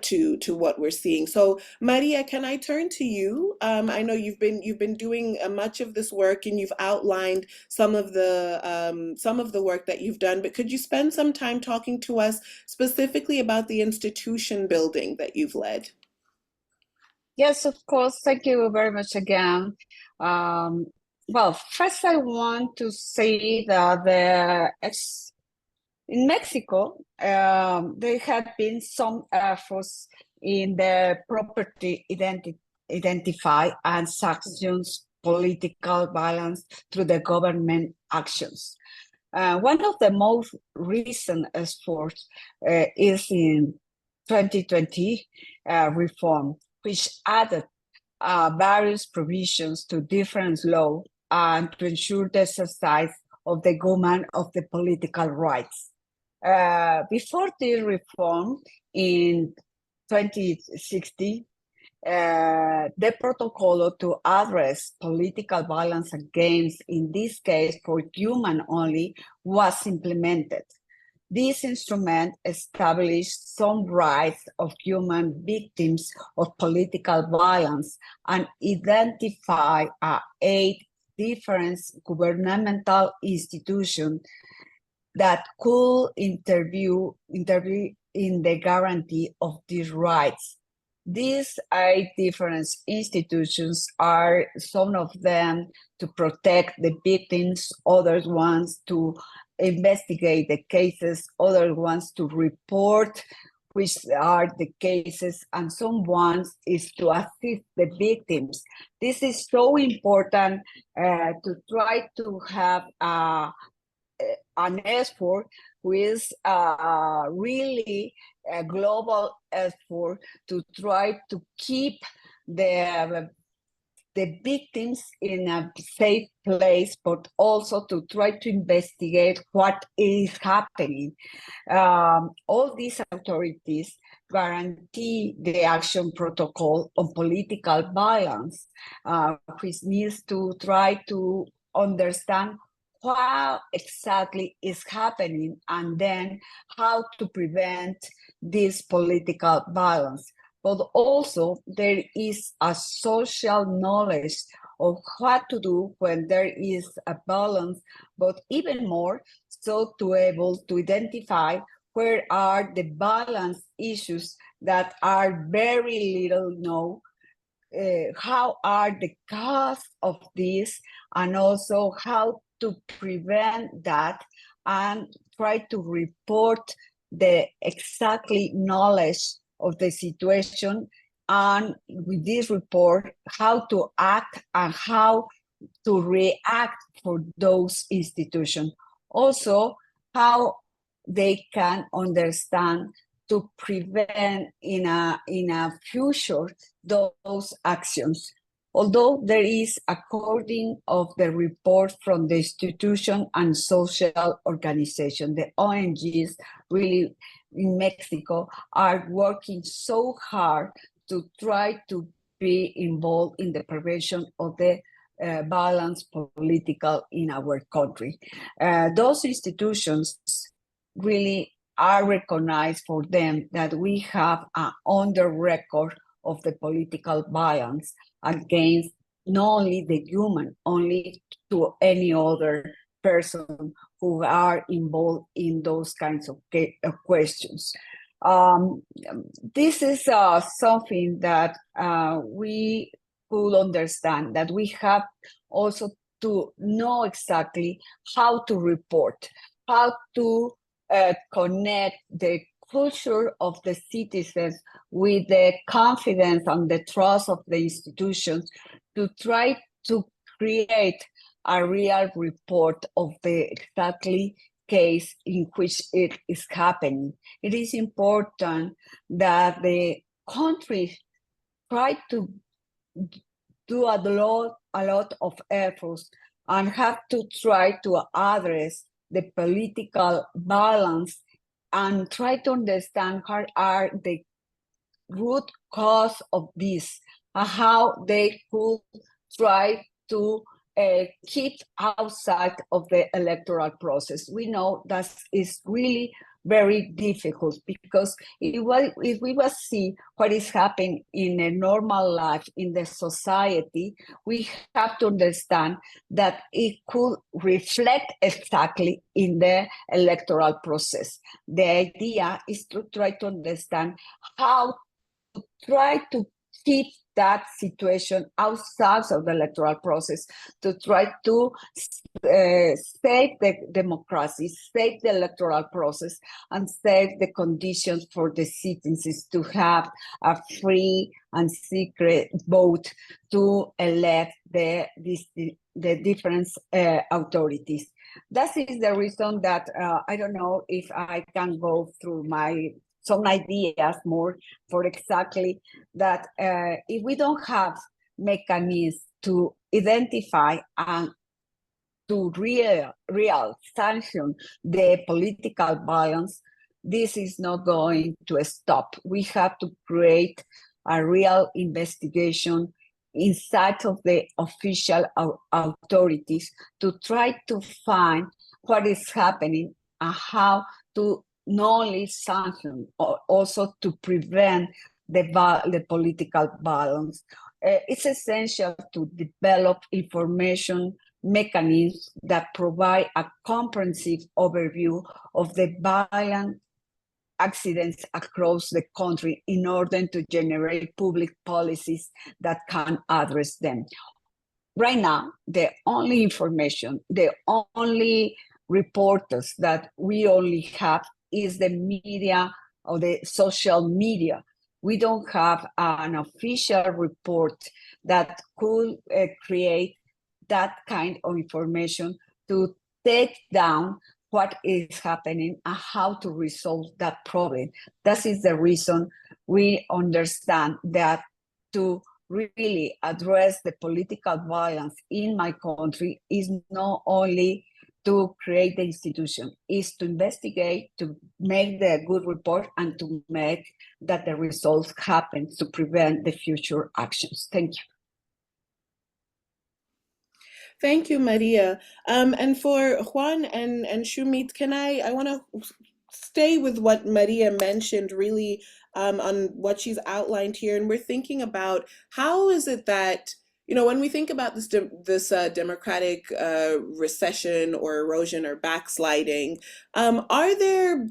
to what we're seeing. So Maria, can I turn to you? I know you've been doing much of this work, and you've outlined some of the work that you've done. But could you spend some time talking to us specifically about the institution building that you've led? Yes, of course. Thank you very much again. Well, first I want to say that in Mexico, there have been some efforts in the property identify and sanctions political violence through the government actions. One of the most recent efforts is in 2020 reform, which added various provisions to different laws and to ensure the exercise of the government of the political rights. Before the reform in 2016, the protocol to address political violence against, in this case for human only, was implemented. This instrument established some rights of human victims of political violence and identified 8 different governmental institutions that could intervene in the guarantee of these rights. These 8 different institutions are, some of them to protect the victims, other ones to investigate the cases, other ones to report which are the cases, and some ones is to assist the victims. This is so important to try to have an effort with really a global effort to try to keep the victims in a safe place, but also to try to investigate what is happening. All these authorities guarantee the action protocol on political violence, which needs to try to understand what exactly is happening and then how to prevent this political violence. But also there is a social knowledge of what to do when there is a balance, but even more so to able to identify where are the balance issues that are very little known, how are the cause of this, and also how to prevent that and try to report the exactly knowledge of the situation, and with this report, how to act and how to react for those institutions. Also, how they can understand to prevent in a future those actions. Although there is, according of the report from the institution and social organization, the ONGs really in Mexico are working so hard to try to be involved in the prevention of the violence political in our country. Those institutions really are recognized for them that we have on the record of the political violence against not only the human, only to any other person who are involved in those kinds of questions. This is something that we could understand that we have also to know exactly how to report, how to connect the culture of the citizens with the confidence and the trust of the institutions to try to create a real report of the exactly case in which it is happening. It is important that the country try to do a lot of efforts and have to try to address the political balance and try to understand what are the root cause of this and how they could try to keep outside of the electoral process. We know that is really very difficult because if we will see what is happening in a normal life in the society, we have to understand that it could reflect exactly in the electoral process. The idea is to try to understand how to try to keep that situation outside of the electoral process, to try to save the democracy, save the electoral process, and save the conditions for the citizens to have a free and secret vote to elect the different authorities. That is the reason that I don't know if I can go through some ideas more for exactly that if we don't have mechanisms to identify and to real sanction the political violence, this is not going to stop. We have to create a real investigation inside of the official authorities to try to find what is happening and how to not only sanction, also to prevent the political violence. It's essential to develop information mechanisms that provide a comprehensive overview of the violent accidents across the country in order to generate public policies that can address them. Right now, the only information, the only reporters that we only have is the media or the social media. We don't have an official report that could create that kind of information to take down what is happening and how to resolve that problem. That is the reason we understand that to really address the political violence in my country is not only to create the institution, is to investigate, to make the good report, and to make that the results happen to prevent the future actions. Thank you. Thank you, Maria. And for Juan and Shumit, I want to stay with what Maria mentioned really on what she's outlined here. And we're thinking about how is it that, when we think about this democratic recession or erosion or backsliding, are there,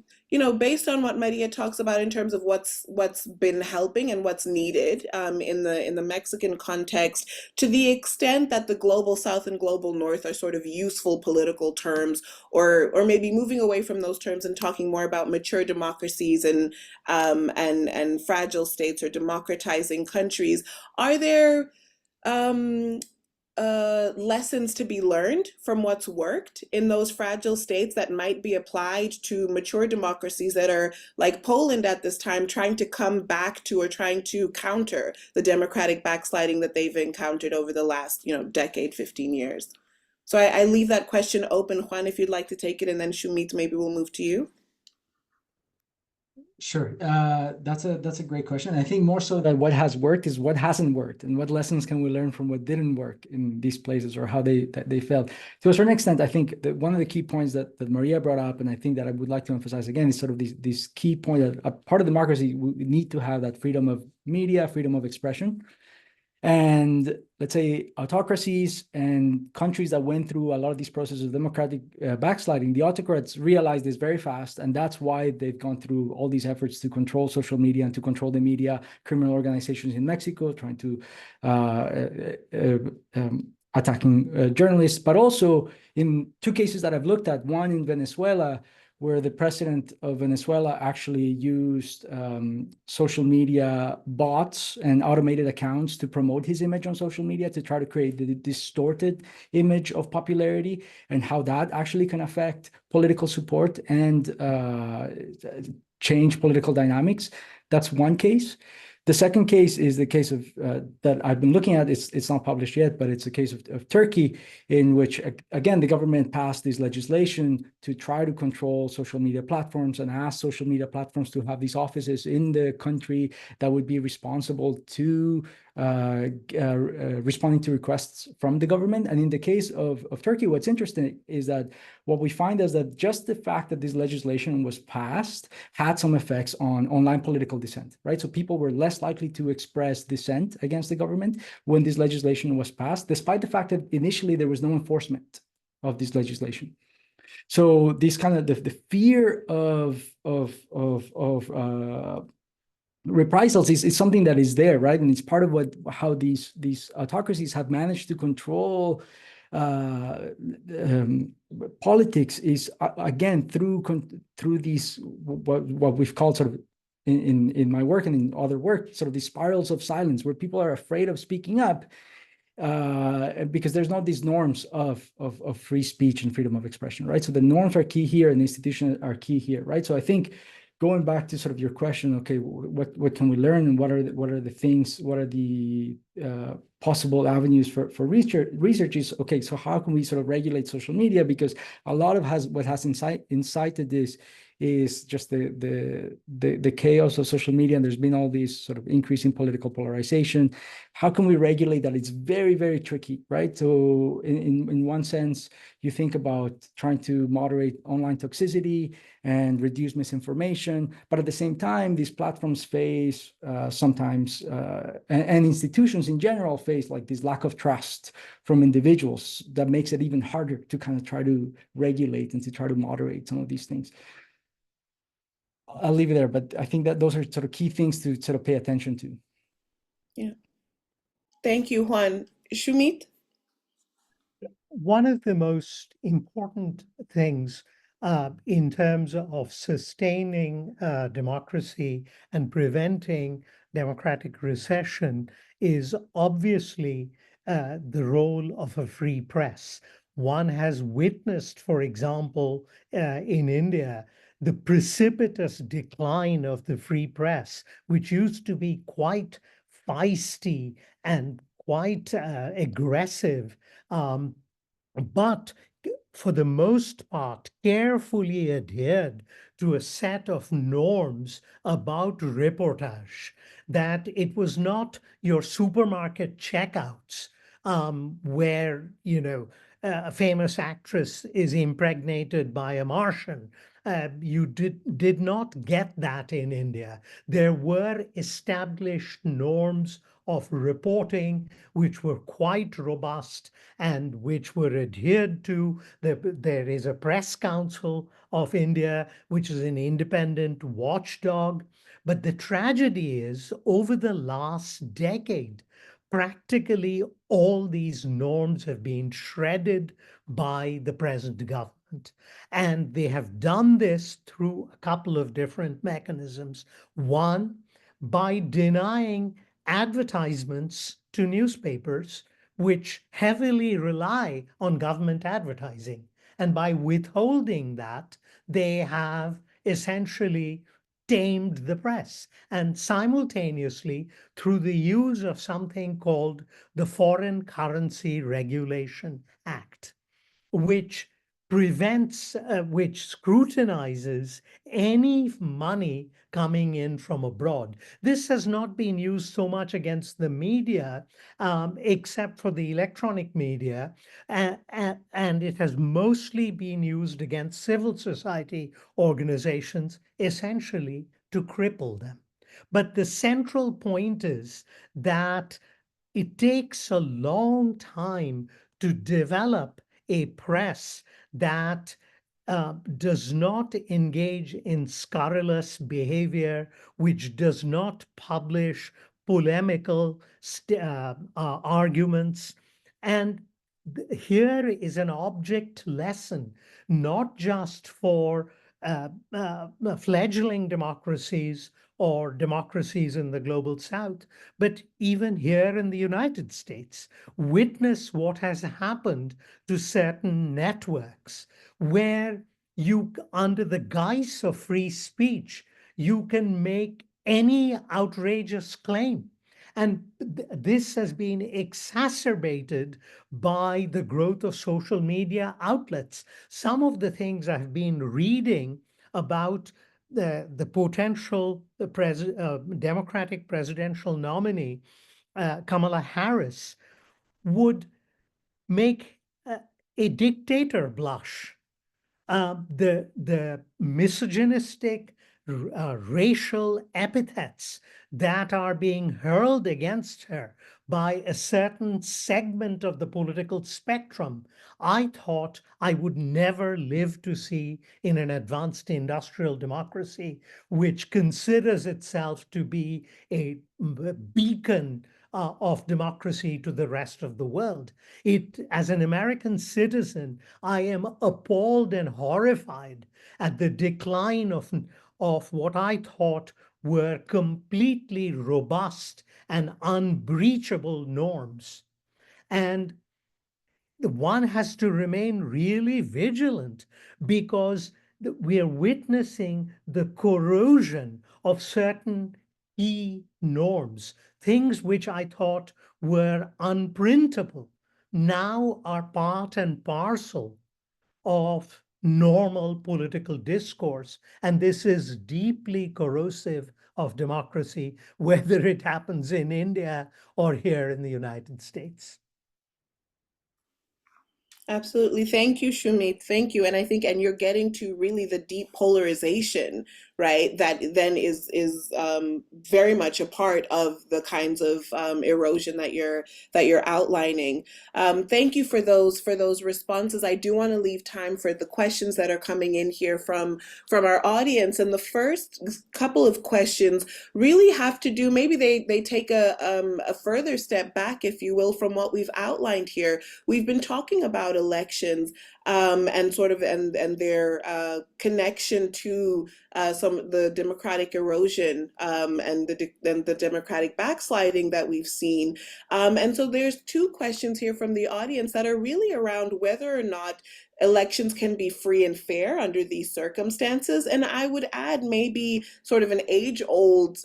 based on what Maria talks about in terms of what's been helping and what's needed in the Mexican context, to the extent that the global South and global North are sort of useful political terms, or maybe moving away from those terms and talking more about mature democracies and fragile states or democratizing countries, are there lessons to be learned from what's worked in those fragile states that might be applied to mature democracies that are like Poland at this time, trying to come back to or trying to counter the democratic backsliding that they've encountered over the last, decade, 15 years? So I leave that question open, Juan, if you'd like to take it, and then Shumit, maybe we'll move to you. Sure. That's a great question. I think more so that what has worked is what hasn't worked, and what lessons can we learn from what didn't work in these places, or how they failed. To a certain extent, I think that one of the key points that Maria brought up, and I think that I would like to emphasize again, is sort of this key point that a part of democracy, we need to have that freedom of media, freedom of expression. And let's say autocracies and countries that went through a lot of these processes of democratic backsliding, the autocrats realized this very fast. And that's why they've gone through all these efforts to control social media and to control the media, criminal organizations in Mexico trying to attacking journalists, but also in two cases that I've looked at, one in Venezuela, where the president of Venezuela actually used social media bots and automated accounts to promote his image on social media to try to create the distorted image of popularity, and how that actually can affect political support and change political dynamics. That's one case. The second case is the case of that I've been looking at. It's not published yet, but it's a case of Turkey, in which, again, the government passed this legislation to try to control social media platforms and ask social media platforms to have these offices in the country that would be responsible to responding to requests from the government. And in the case of Turkey, what's interesting is that what we find is that just the fact that this legislation was passed had some effects on online political dissent, right? So people were less likely to express dissent against the government when this legislation was passed, despite the fact that initially there was no enforcement of this legislation. So this kind of the fear of reprisals is something that is there, right? And it's part of how these autocracies have managed to control politics is again through these what we've called sort of in my work and in other work, sort of these spirals of silence, where people are afraid of speaking up because there's not these norms of free speech and freedom of expression, right? So the norms are key here, and the institutions are key here, right? So I think going back to sort of your question, okay, what can we learn, and what are the things, what are the possible avenues for research is, okay, so how can we sort of regulate social media? Because a lot of what has incited this is just the chaos of social media, and there's been all these sort of increasing political polarization. How can we regulate that? It's very, very tricky, right? So in one sense, you think about trying to moderate online toxicity and reduce misinformation, but at the same time, these platforms face sometimes, and institutions in general face like this lack of trust from individuals that makes it even harder to kind of try to regulate and to try to moderate some of these things. I'll leave it there, but I think that those are sort of key things to sort of pay attention to. Yeah. Thank you, Juan. Shumit? One of the most important things in terms of sustaining democracy and preventing democratic recession is obviously the role of a free press. One has witnessed, for example, in India, the precipitous decline of the free press, which used to be quite feisty and quite aggressive. But for the most part, carefully adhered to a set of norms about reportage, that it was not your supermarket checkouts where, a famous actress is impregnated by a Martian. You did not get that in India. There were established norms of reporting which were quite robust and which were adhered to. There is a Press Council of India, which is an independent watchdog. But the tragedy is, over the last decade, practically all these norms have been shredded by the present government. And they have done this through a couple of different mechanisms. One, by denying advertisements to newspapers, which heavily rely on government advertising. And by withholding that, they have essentially tamed the press. And simultaneously, through the use of something called the Foreign Currency Regulation Act, which which scrutinizes any money coming in from abroad. This has not been used so much against the media, except for the electronic media, and it has mostly been used against civil society organizations, essentially to cripple them. But the central point is that it takes a long time to develop a press that does not engage in scurrilous behavior, which does not publish polemical arguments. And here is an object lesson, not just for fledgling democracies or democracies in the global south, but even here in the United States. Witness what has happened to certain networks where you, under the guise of free speech, you can make any outrageous claim. And this has been exacerbated by the growth of social media outlets. Some of the things I've been reading about the potential Democratic presidential nominee, Kamala Harris, would make a dictator blush. The misogynistic, racial epithets that are being hurled against her by a certain segment of the political spectrum, I thought I would never live to see in an advanced industrial democracy, which considers itself to be a beacon of democracy to the rest of the world. As an American citizen, I am appalled and horrified at the decline of what I thought were completely robust and unbreachable norms. And one has to remain really vigilant because we are witnessing the corrosion of certain key norms, things which I thought were unprintable, now are part and parcel of normal political discourse. And this is deeply corrosive of democracy, whether it happens in India or here in the United States. Absolutely. Thank you, Shumit. Thank you. And I think, and you're getting to really the deep polarization, right? That then is very much a part of the kinds of erosion that you're outlining. Thank you for those responses. I do want to leave time for the questions that are coming in here from our audience. And the first couple of questions really have to do, maybe they take a further step back, if you will, from what we've outlined here. We've been talking about elections and sort of and their connection to some of the democratic erosion and the democratic backsliding that we've seen. And so there's two questions here from the audience that are really around whether or not elections can be free and fair under these circumstances. And I would add maybe sort of an age-old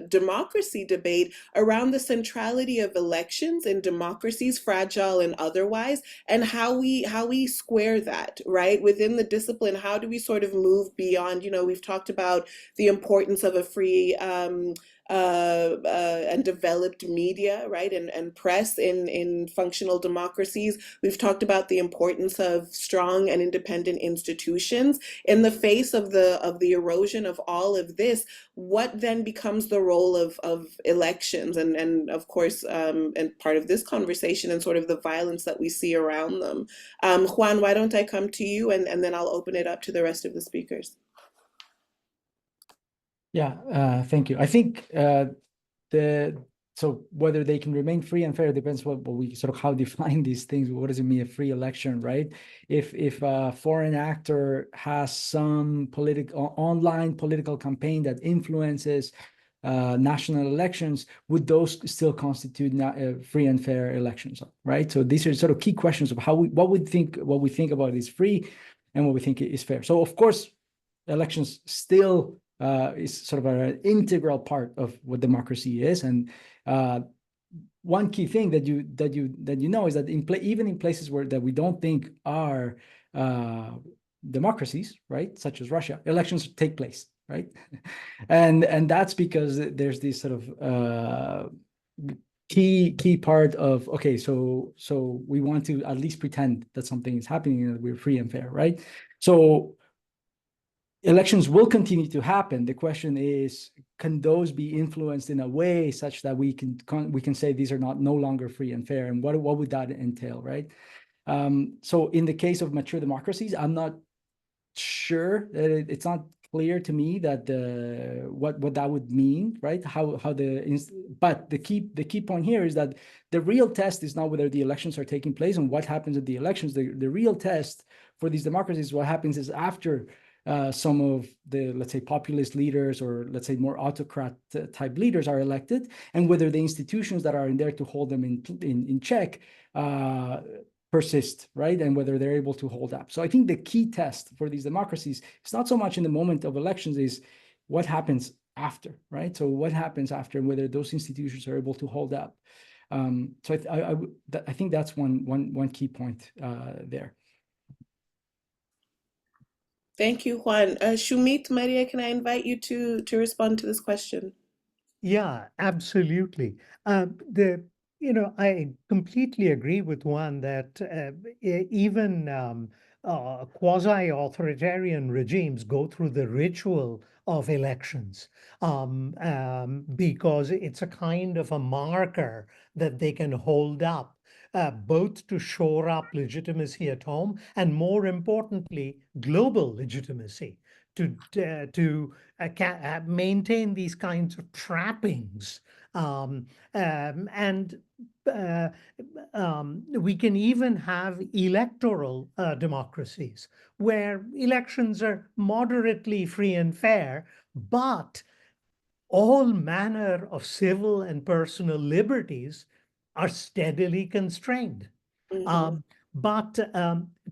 democracy debate around the centrality of elections in democracies, fragile and otherwise, and how we square that, right? Within the discipline, how do we sort of move beyond, we've talked about the importance of a free and developed media, right, and press in functional democracies. We've talked about the importance of strong and independent institutions. In the face of the erosion of all of this, what then becomes the role of elections and of course, and part of this conversation and sort of the violence that we see around them? Juan, why don't I come to you and then I'll open it up to the rest of the speakers. Yeah, thank you. I think so whether they can remain free and fair depends what we sort of how define these things. What does it mean a free election, right? If a foreign actor has some online political campaign that influences national elections, would those still constitute free and fair elections, right? So these are sort of key questions of what we think about is free and what we think is fair. So of course, elections still is sort of an integral part of what democracy is. And one key thing that you know is that even in places that we don't think are democracies, right, such as Russia, elections take place, right? and that's because there's this sort of key part of, okay, so we want to at least pretend that something is happening and that we're free and fair, right? So elections will continue to happen. The question is, can those be influenced in a way such that we can say these are no longer free and fair, and what would that entail, right? So in the case of mature democracies, I'm not sure that it's not clear to me that what that would mean, right? But the key point here is that the real test is not whether the elections are taking place and what happens at the elections. The real test for these democracies, what happens is after some of the, let's say, populist leaders, or let's say more autocrat type leaders are elected, and whether the institutions that are in there to hold them in check persist, right? And whether they're able to hold up. So I think the key test for these democracies is not so much in the moment of elections, is what happens after, right? So what happens after, and whether those institutions are able to hold up. So I think that's one key point there. Thank you, Juan. Shumit, Maria, can I invite you to respond to this question? Yeah, absolutely. I completely agree with Juan that even quasi-authoritarian regimes go through the ritual of elections because it's a kind of a marker that they can hold up, both to shore up legitimacy at home and, more importantly, global legitimacy to maintain these kinds of trappings. And we can even have electoral democracies where elections are moderately free and fair, but all manner of civil and personal liberties are steadily constrained. Mm-hmm. But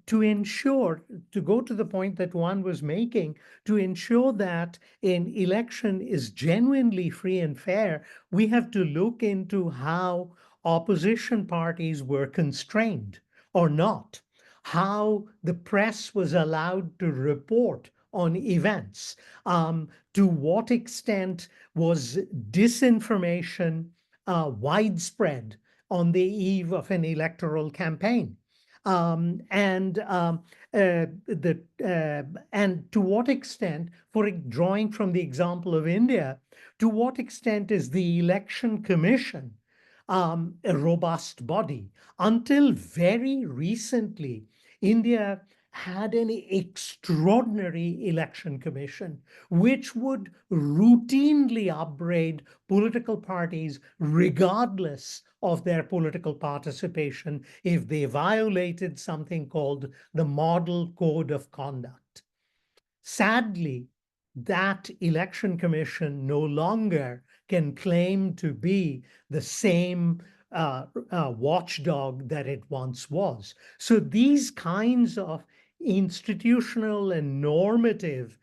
to ensure, to go to the point that one was making, to ensure that an election is genuinely free and fair, we have to look into how opposition parties were constrained or not, how the press was allowed to report on events, to what extent was disinformation widespread on the eve of an electoral campaign. And to what extent, for drawing from the example of India, to what extent is the Election Commission a robust body? Until very recently, India had an extraordinary election commission, which would routinely upbraid political parties, regardless of their political participation, if they violated something called the Model Code of Conduct. Sadly, that election commission no longer can claim to be the same watchdog that it once was. So these kinds of institutional and normative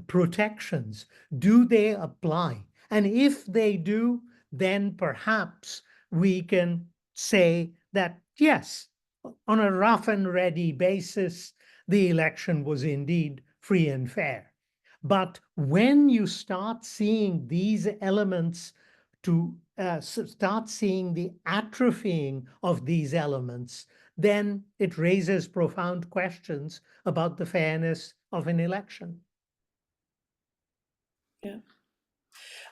protections, do they apply? And if they do, then perhaps we can say that, yes, on a rough and ready basis, the election was indeed free and fair. But when you start seeing these elements, to start seeing the atrophying of these elements, then it raises profound questions about the fairness of an election. Yeah.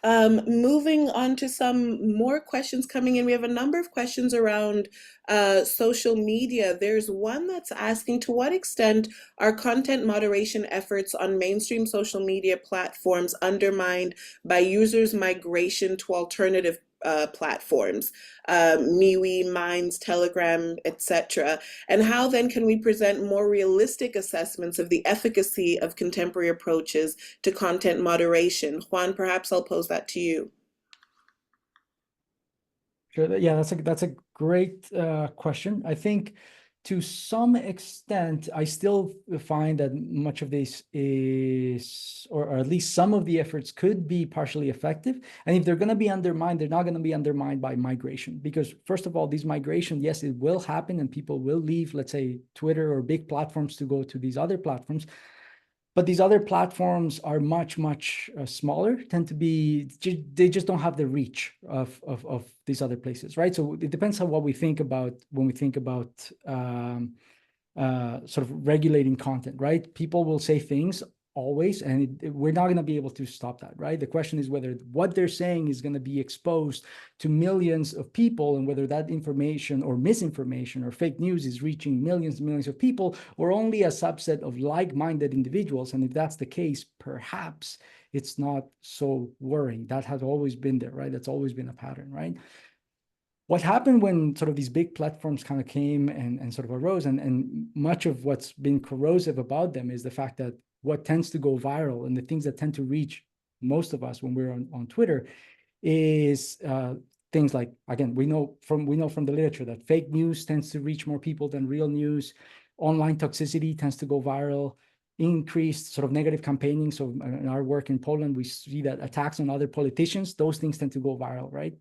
Moving on to some more questions coming in. We have a number of questions around social media. There's one that's asking, to what extent are content moderation efforts on mainstream social media platforms undermined by users' migration to alternative platforms, MeWe, Minds, Telegram, etc. And how then can we present more realistic assessments of the efficacy of contemporary approaches to content moderation? Juan, perhaps I'll pose that to you. Sure. Yeah, that's a great question. I think to some extent, I still find that much of this is, or at least some of the efforts could be partially effective. And if they're going to be undermined, they're not going to be undermined by migration. Because first of all, these migration, yes, it will happen and people will leave, let's say, Twitter or big platforms to go to these other platforms. But these other platforms are much, much smaller, tend to be, they just don't have the reach of these other places, right? So it depends on what we think about when we think about sort of regulating content, right? People will say things always, and we're not going to be able to stop that, right? The question is whether what they're saying is going to be exposed to millions of people, and whether that information or misinformation or fake news is reaching millions and millions of people, or only a subset of like-minded individuals. And if that's the case, perhaps it's not so worrying. That has always been there, right? That's always been a pattern, right? What happened when sort of these big platforms kind of came and sort of arose, and much of what's been corrosive about them is the fact that what tends to go viral and the things that tend to reach most of us when we're on Twitter is things like, again, we know from the literature that fake news tends to reach more people than real news. Online toxicity tends to go viral. Increased sort of negative campaigning. So in our work in Poland, we see that attacks on other politicians, those things tend to go viral, right?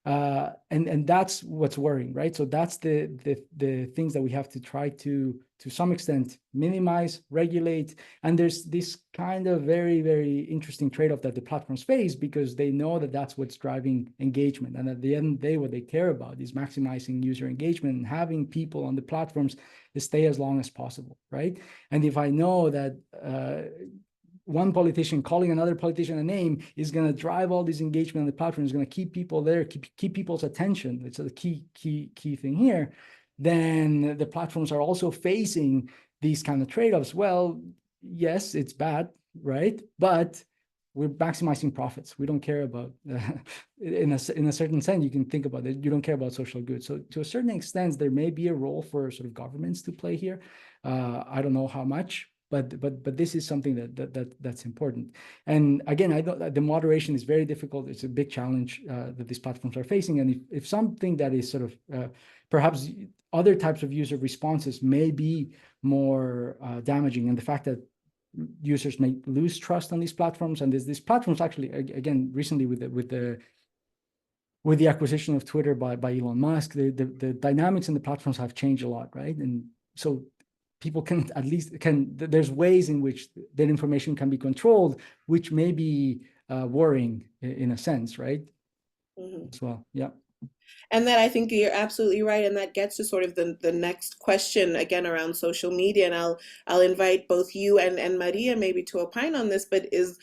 And that's what's worrying, right? So that's the things that we have to try to some extent minimize, regulate. And there's this kind of very, very interesting trade-off that the platforms face, because they know that that's what's driving engagement. And at the end of the day, what they care about is maximizing user engagement and having people on the platforms stay as long as possible, right? And if I know that one politician calling another politician a name is going to drive all this engagement on the platform, is going to keep people there, keep people's attention. It's a key thing here. Then the platforms are also facing these kind of trade-offs. Well, yes, it's bad, right? But we're maximizing profits. We don't care about, in a certain sense, you can think about it, you don't care about social good. So to a certain extent, there may be a role for sort of governments to play here. I don't know how much, but this is something that's important. And again, I don't, the moderation is very difficult. It's a big challenge that these platforms are facing. And if something that is sort of perhaps other types of user responses may be more damaging, and the fact that users may lose trust on these platforms, and these platforms actually, again, recently with the acquisition of Twitter by Elon Musk, the dynamics in the platforms have changed a lot, right? And so people can there's ways in which that information can be controlled, which may be worrying in a sense, right? Mm-hmm. As well, yeah. And that, I think you're absolutely right, and that gets to sort of the next question again around social media. And I'll invite both you and Maria maybe to opine on this, but is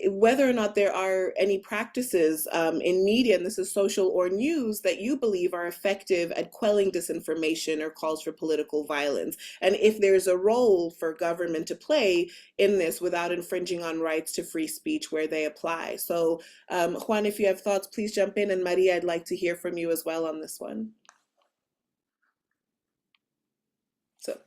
whether or not there are any practices in media, and this is social or news, that you believe are effective at quelling disinformation or calls for political violence, and if there's a role for government to play in this without infringing on rights to free speech where they apply. So Juan, if you have thoughts, please jump in, and Maria, I'd like to hear from you as well on this one. So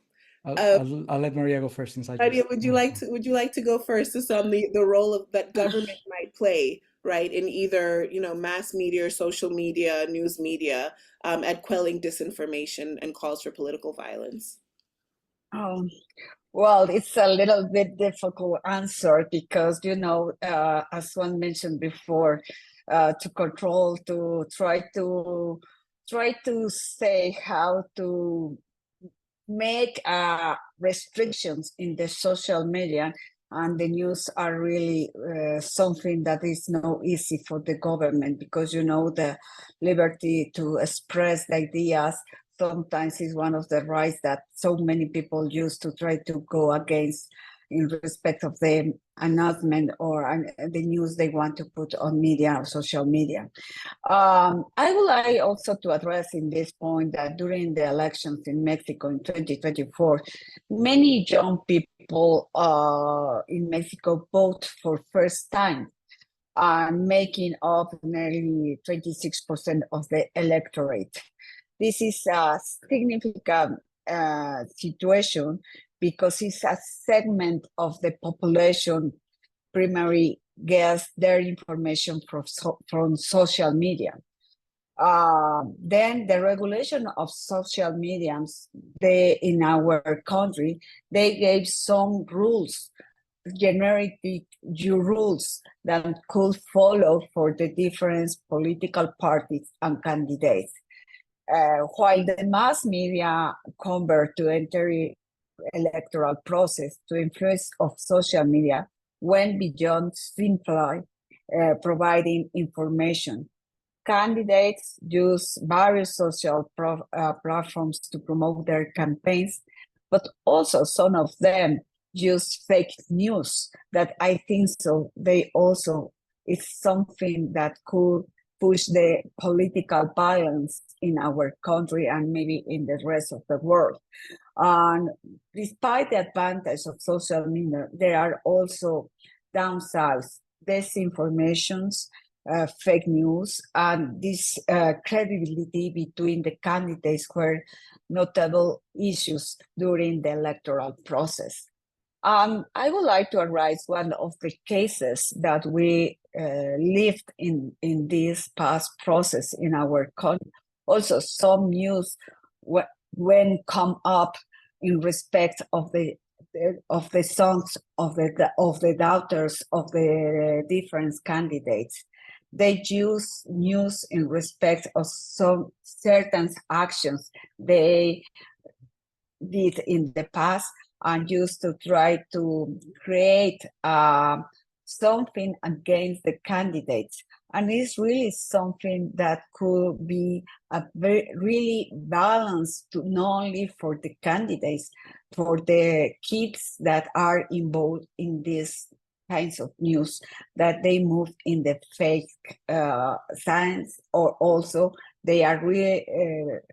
I'll let Maria go first, since I Maria, just... would you like to go first, just on the role of that government might play, right, in either, you know, mass media or social media, news media, at quelling disinformation and calls for political violence? Well, it's a little bit difficult answer because, you know, as one mentioned before, to control, to try to say how to make restrictions in the social media and the news are really something that is not easy for the government, because, you know, the liberty to express the ideas sometimes is one of the rights that so many people use to try to go against in respect of the announcement or the news they want to put on media or social media. I would like also to address in this point that during the elections in Mexico in 2024, many young people in Mexico vote for first time, making up nearly 26% of the electorate. This is a significant situation because it's a segment of the population primarily gets their information from social media. Then the regulation of social mediums, in our country, they gave some rules, generic rules that could follow for the different political parties and candidates. While the mass media convert to enter electoral process to influence of social media went beyond simply providing information. Candidates use various social platforms to promote their campaigns, but also some of them use fake news, that I think so they also is something that could push the political violence in our country and maybe in the rest of the world. And despite the advantage of social media, there are also downsides, disinformations, fake news, and this credibility between the candidates were notable issues during the electoral process. I would like to arise one of the cases that we lived in this past process in our country. Also, some news when come up in respect of the sons of the daughters of the different candidates. They use news in respect of some certain actions they did in the past and used to try to create something against the candidates. And it's really something that could be a very really balanced to not only for the candidates, for the kids that are involved in these kinds of news, that they move in the fake science, or also they are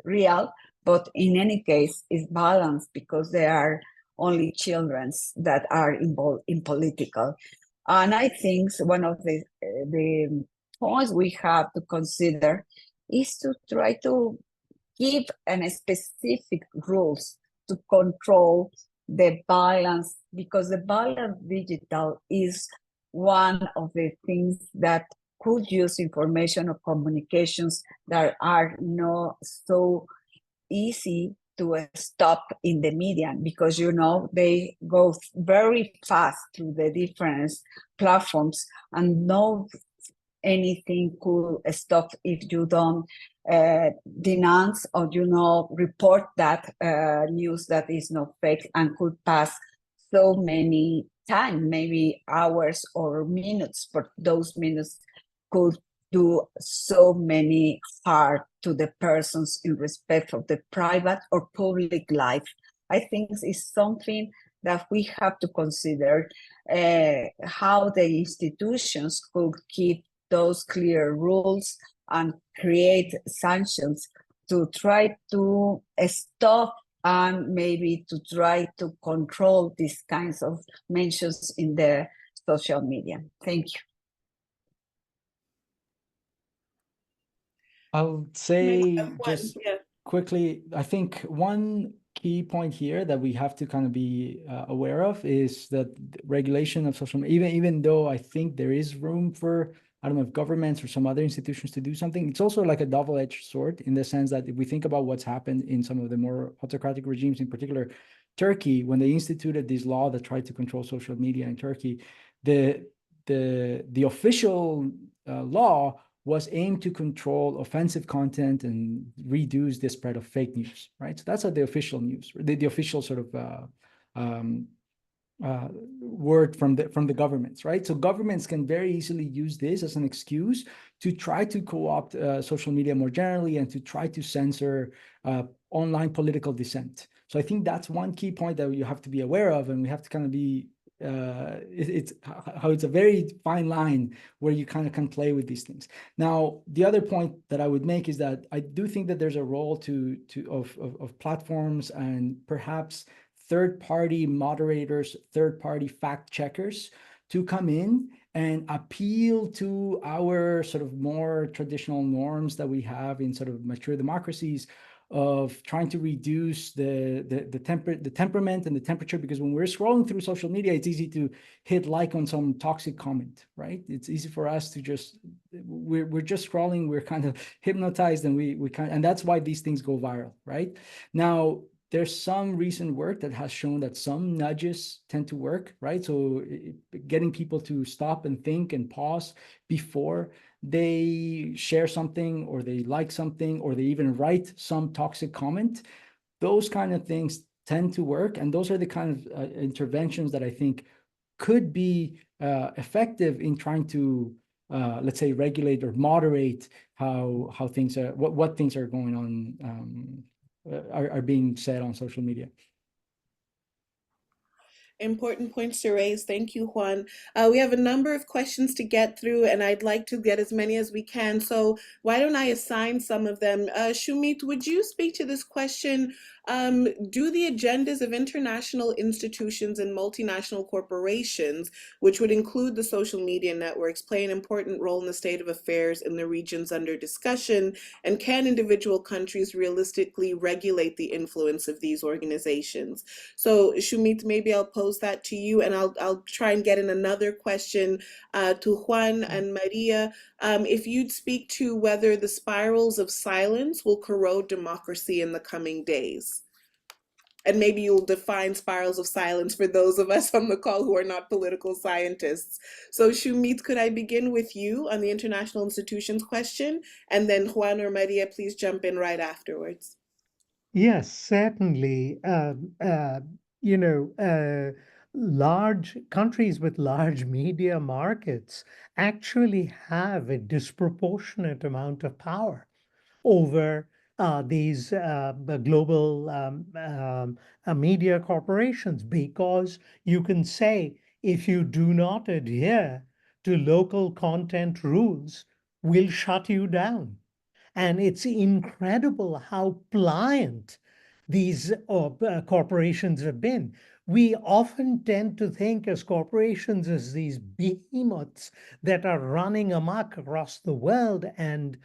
real, but in any case, it's balanced because they are only children that are involved in political. And I think one of the points we have to consider is to try to give an specific rules to control the violence, because the violence digital is one of the things that could use information or communications that are not so easy to stop in the media, because they go very fast through the different platforms, and no anything could stop if you don't denounce or report that news that is not fake, and could pass so many time, maybe hours or minutes, but those minutes could do so many harm to the persons in respect of the private or public life. I think it's something that we have to consider, how the institutions could keep those clear rules and create sanctions to try to stop and maybe to try to control these kinds of mentions in the social media. Thank you. I'll say just Yeah. quickly, I think one key point here that we have to kind of be aware of is that regulation of social media, even though I think there is room for, I don't know, if governments or some other institutions to do something, it's also like a double-edged sword, in the sense that if we think about what's happened in some of the more autocratic regimes, in particular Turkey, when they instituted this law that tried to control social media in Turkey, the official law was aimed to control offensive content and reduce the spread of fake news, right? So that's the official news, the official sort of word from the governments, right? So governments can very easily use this as an excuse to try to co-opt social media more generally, and to try to censor online political dissent. So I think that's one key point that you have to be aware of, and we have to kind of be it's a very fine line where you kind of can play with these things. Now, the other point that I would make is that I do think that there's a role of platforms and perhaps third-party moderators, third-party fact checkers to come in and appeal to our sort of more traditional norms that we have in sort of mature democracies, of trying to reduce the temperament and the temperature, because when we're scrolling through social media, it's easy to hit like on some toxic comment, right? It's easy for us to just, we're just scrolling, we're kind of hypnotized, and we kind, and that's why these things go viral, right? Now, there's some recent work that has shown that some nudges tend to work, right? So getting people to stop and think and pause before they share something, or they like something, or they even write some toxic comment, those kind of things tend to work. And those are the kind of interventions that I think could be effective in trying to, let's say, regulate or moderate how things are, what things are going on, are being said on social media. Important points to raise. Thank you, Juan. We have a number of questions to get through, and I'd like to get as many as we can. So why don't I assign some of them? Shumit, would you speak to this question? Do the agendas of international institutions and multinational corporations, which would include the social media networks, play an important role in the state of affairs in the regions under discussion? And can individual countries realistically regulate the influence of these organizations? So Shumit, maybe I'll pose that to you, and I'll try and get in another question to Juan and Maria. If you'd speak to whether the spirals of silence will corrode democracy in the coming days. And maybe you'll define spirals of silence for those of us on the call who are not political scientists. So Shumit, could I begin with you on the international institutions question? And then Juan or Maria, please jump in right afterwards. Yes, certainly. Large countries with large media markets actually have a disproportionate amount of power over these the global media corporations, because you can say, if you do not adhere to local content rules, we'll shut you down. And it's incredible how pliant these corporations have been. We often tend to think as corporations as these behemoths that are running amok across the world and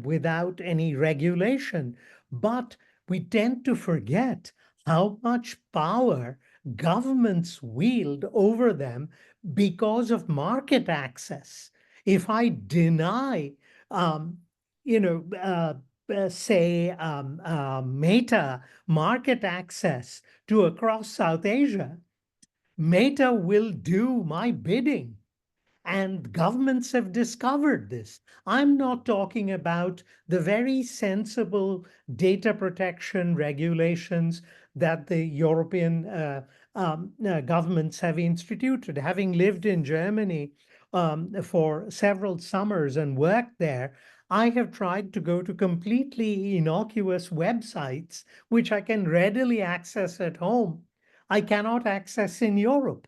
without any regulation. But we tend to forget how much power governments wield over them because of market access. If I deny say, Meta market access to across South Asia, Meta will do my bidding. And governments have discovered this. I'm not talking about the very sensible data protection regulations that the European governments have instituted. Having lived in Germany for several summers and worked there, I have tried to go to completely innocuous websites, which I can readily access at home. I cannot access in Europe.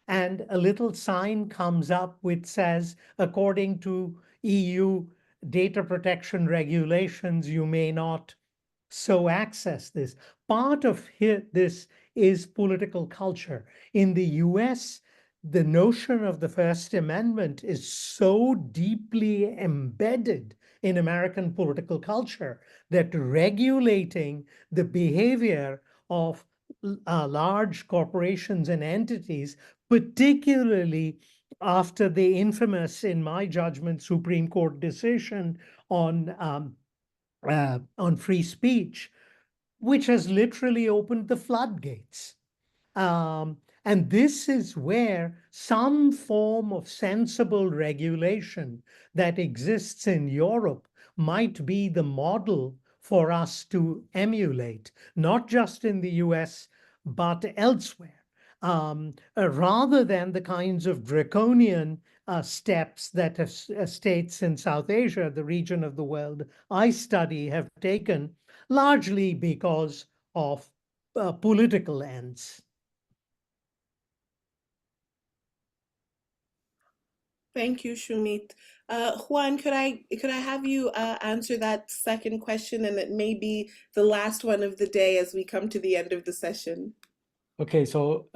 And a little sign comes up which says, according to EU data protection regulations, you may not so access this. Part of this is political culture. In the US, the notion of the First Amendment is so deeply embedded in American political culture that regulating the behavior of large corporations and entities, particularly after the infamous, in my judgment, Supreme Court decision on free speech, which has literally opened the floodgates. And this is where some form of sensible regulation that exists in Europe might be the model for us to emulate, not just in the US, but elsewhere. Rather than the kinds of draconian steps that states in South Asia, the region of the world I study, have taken, largely because of political ends. Thank you, Shumit. Juan, could I have you answer that second question, and it may be the last one of the day as we come to the end of the session? Okay, so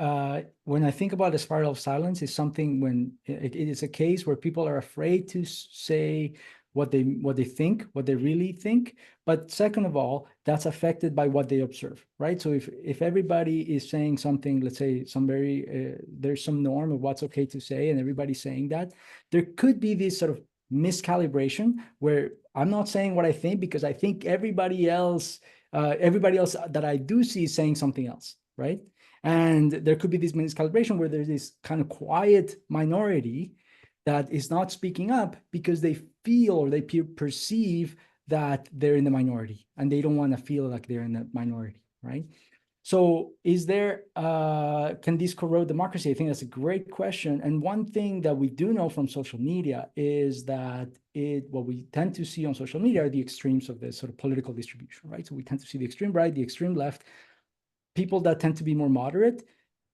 when I think about the spiral of silence, it's something when it is a case where people are afraid to say what they think, what they really think. But second of all, that's affected by what they observe, right? So if everybody is saying something, let's say there's some norm of what's okay to say, and everybody's saying that, there could be this sort of miscalibration where I'm not saying what I think because I think everybody else that I do see is saying something else, right? And there could be this miscalibration where there's this kind of quiet minority that is not speaking up because they feel or they perceive that they're in the minority and they don't want to feel like they're in the minority, right? So can this corrode democracy? I think that's a great question. And one thing that we do know from social media is that what we tend to see on social media are the extremes of this sort of political distribution, right? So we tend to see the extreme right, the extreme left. People that tend to be more moderate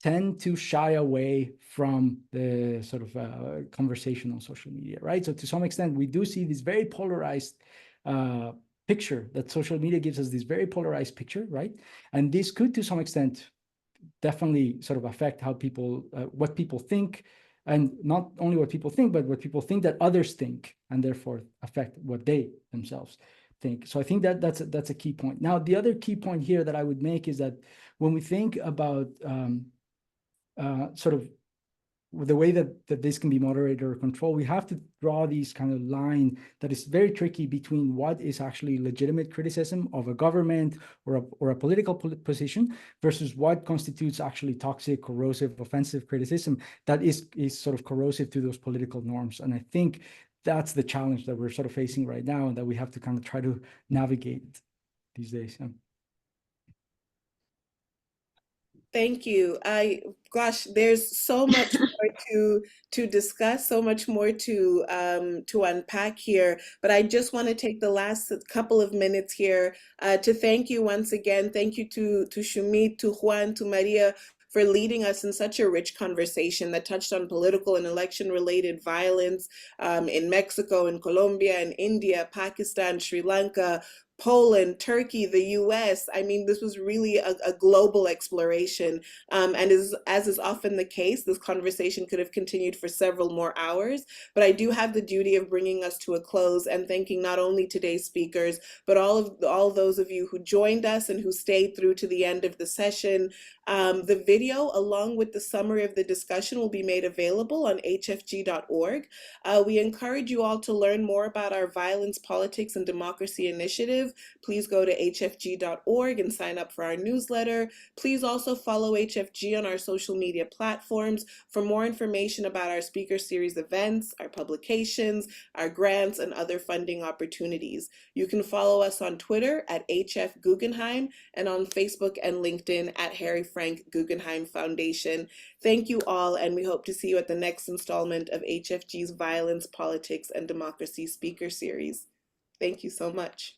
tend to shy away from the sort of conversation on social media, right? So to some extent, we do see this very polarized picture, that social media gives us this very polarized picture, right? And this could, to some extent, definitely sort of affect how people, what people think, and not only what people think, but what people think that others think, and therefore affect what they themselves think. So I think that that's a key point. Now, the other key point here that I would make is that when we think about sort of the way that this can be moderated or controlled, we have to draw these kind of line that is very tricky between what is actually legitimate criticism of a government or a political position versus what constitutes actually toxic, corrosive, offensive criticism that is sort of corrosive to those political norms. And I think that's the challenge that we're sort of facing right now, and that we have to kind of try to navigate these days. Thank you. Gosh, there's so much more to discuss, so much more to unpack here. But I just want to take the last couple of minutes here to thank you once again. Thank you to Shumit, to Juan, to Maria for leading us in such a rich conversation that touched on political and election-related violence in Mexico, in Colombia, in India, Pakistan, Sri Lanka, Poland, Turkey, the US. I mean, this was really a global exploration. And as is often the case, this conversation could have continued for several more hours. But I do have the duty of bringing us to a close and thanking not only today's speakers, but all those of you who joined us and who stayed through to the end of the session. The video, along with the summary of the discussion, will be made available on hfg.org. We encourage you all to learn more about our Violence, Politics, and Democracy initiative. Please go to hfg.org and sign up for our newsletter. Please also follow HFG on our social media platforms for more information about our speaker series events, our publications, our grants, and other funding opportunities. You can follow us on Twitter at HF Guggenheim and on Facebook and LinkedIn at Harry Frank Guggenheim Foundation. Thank you all, and we hope to see you at the next installment of HFG's Violence, Politics, and Democracy speaker series. Thank you so much.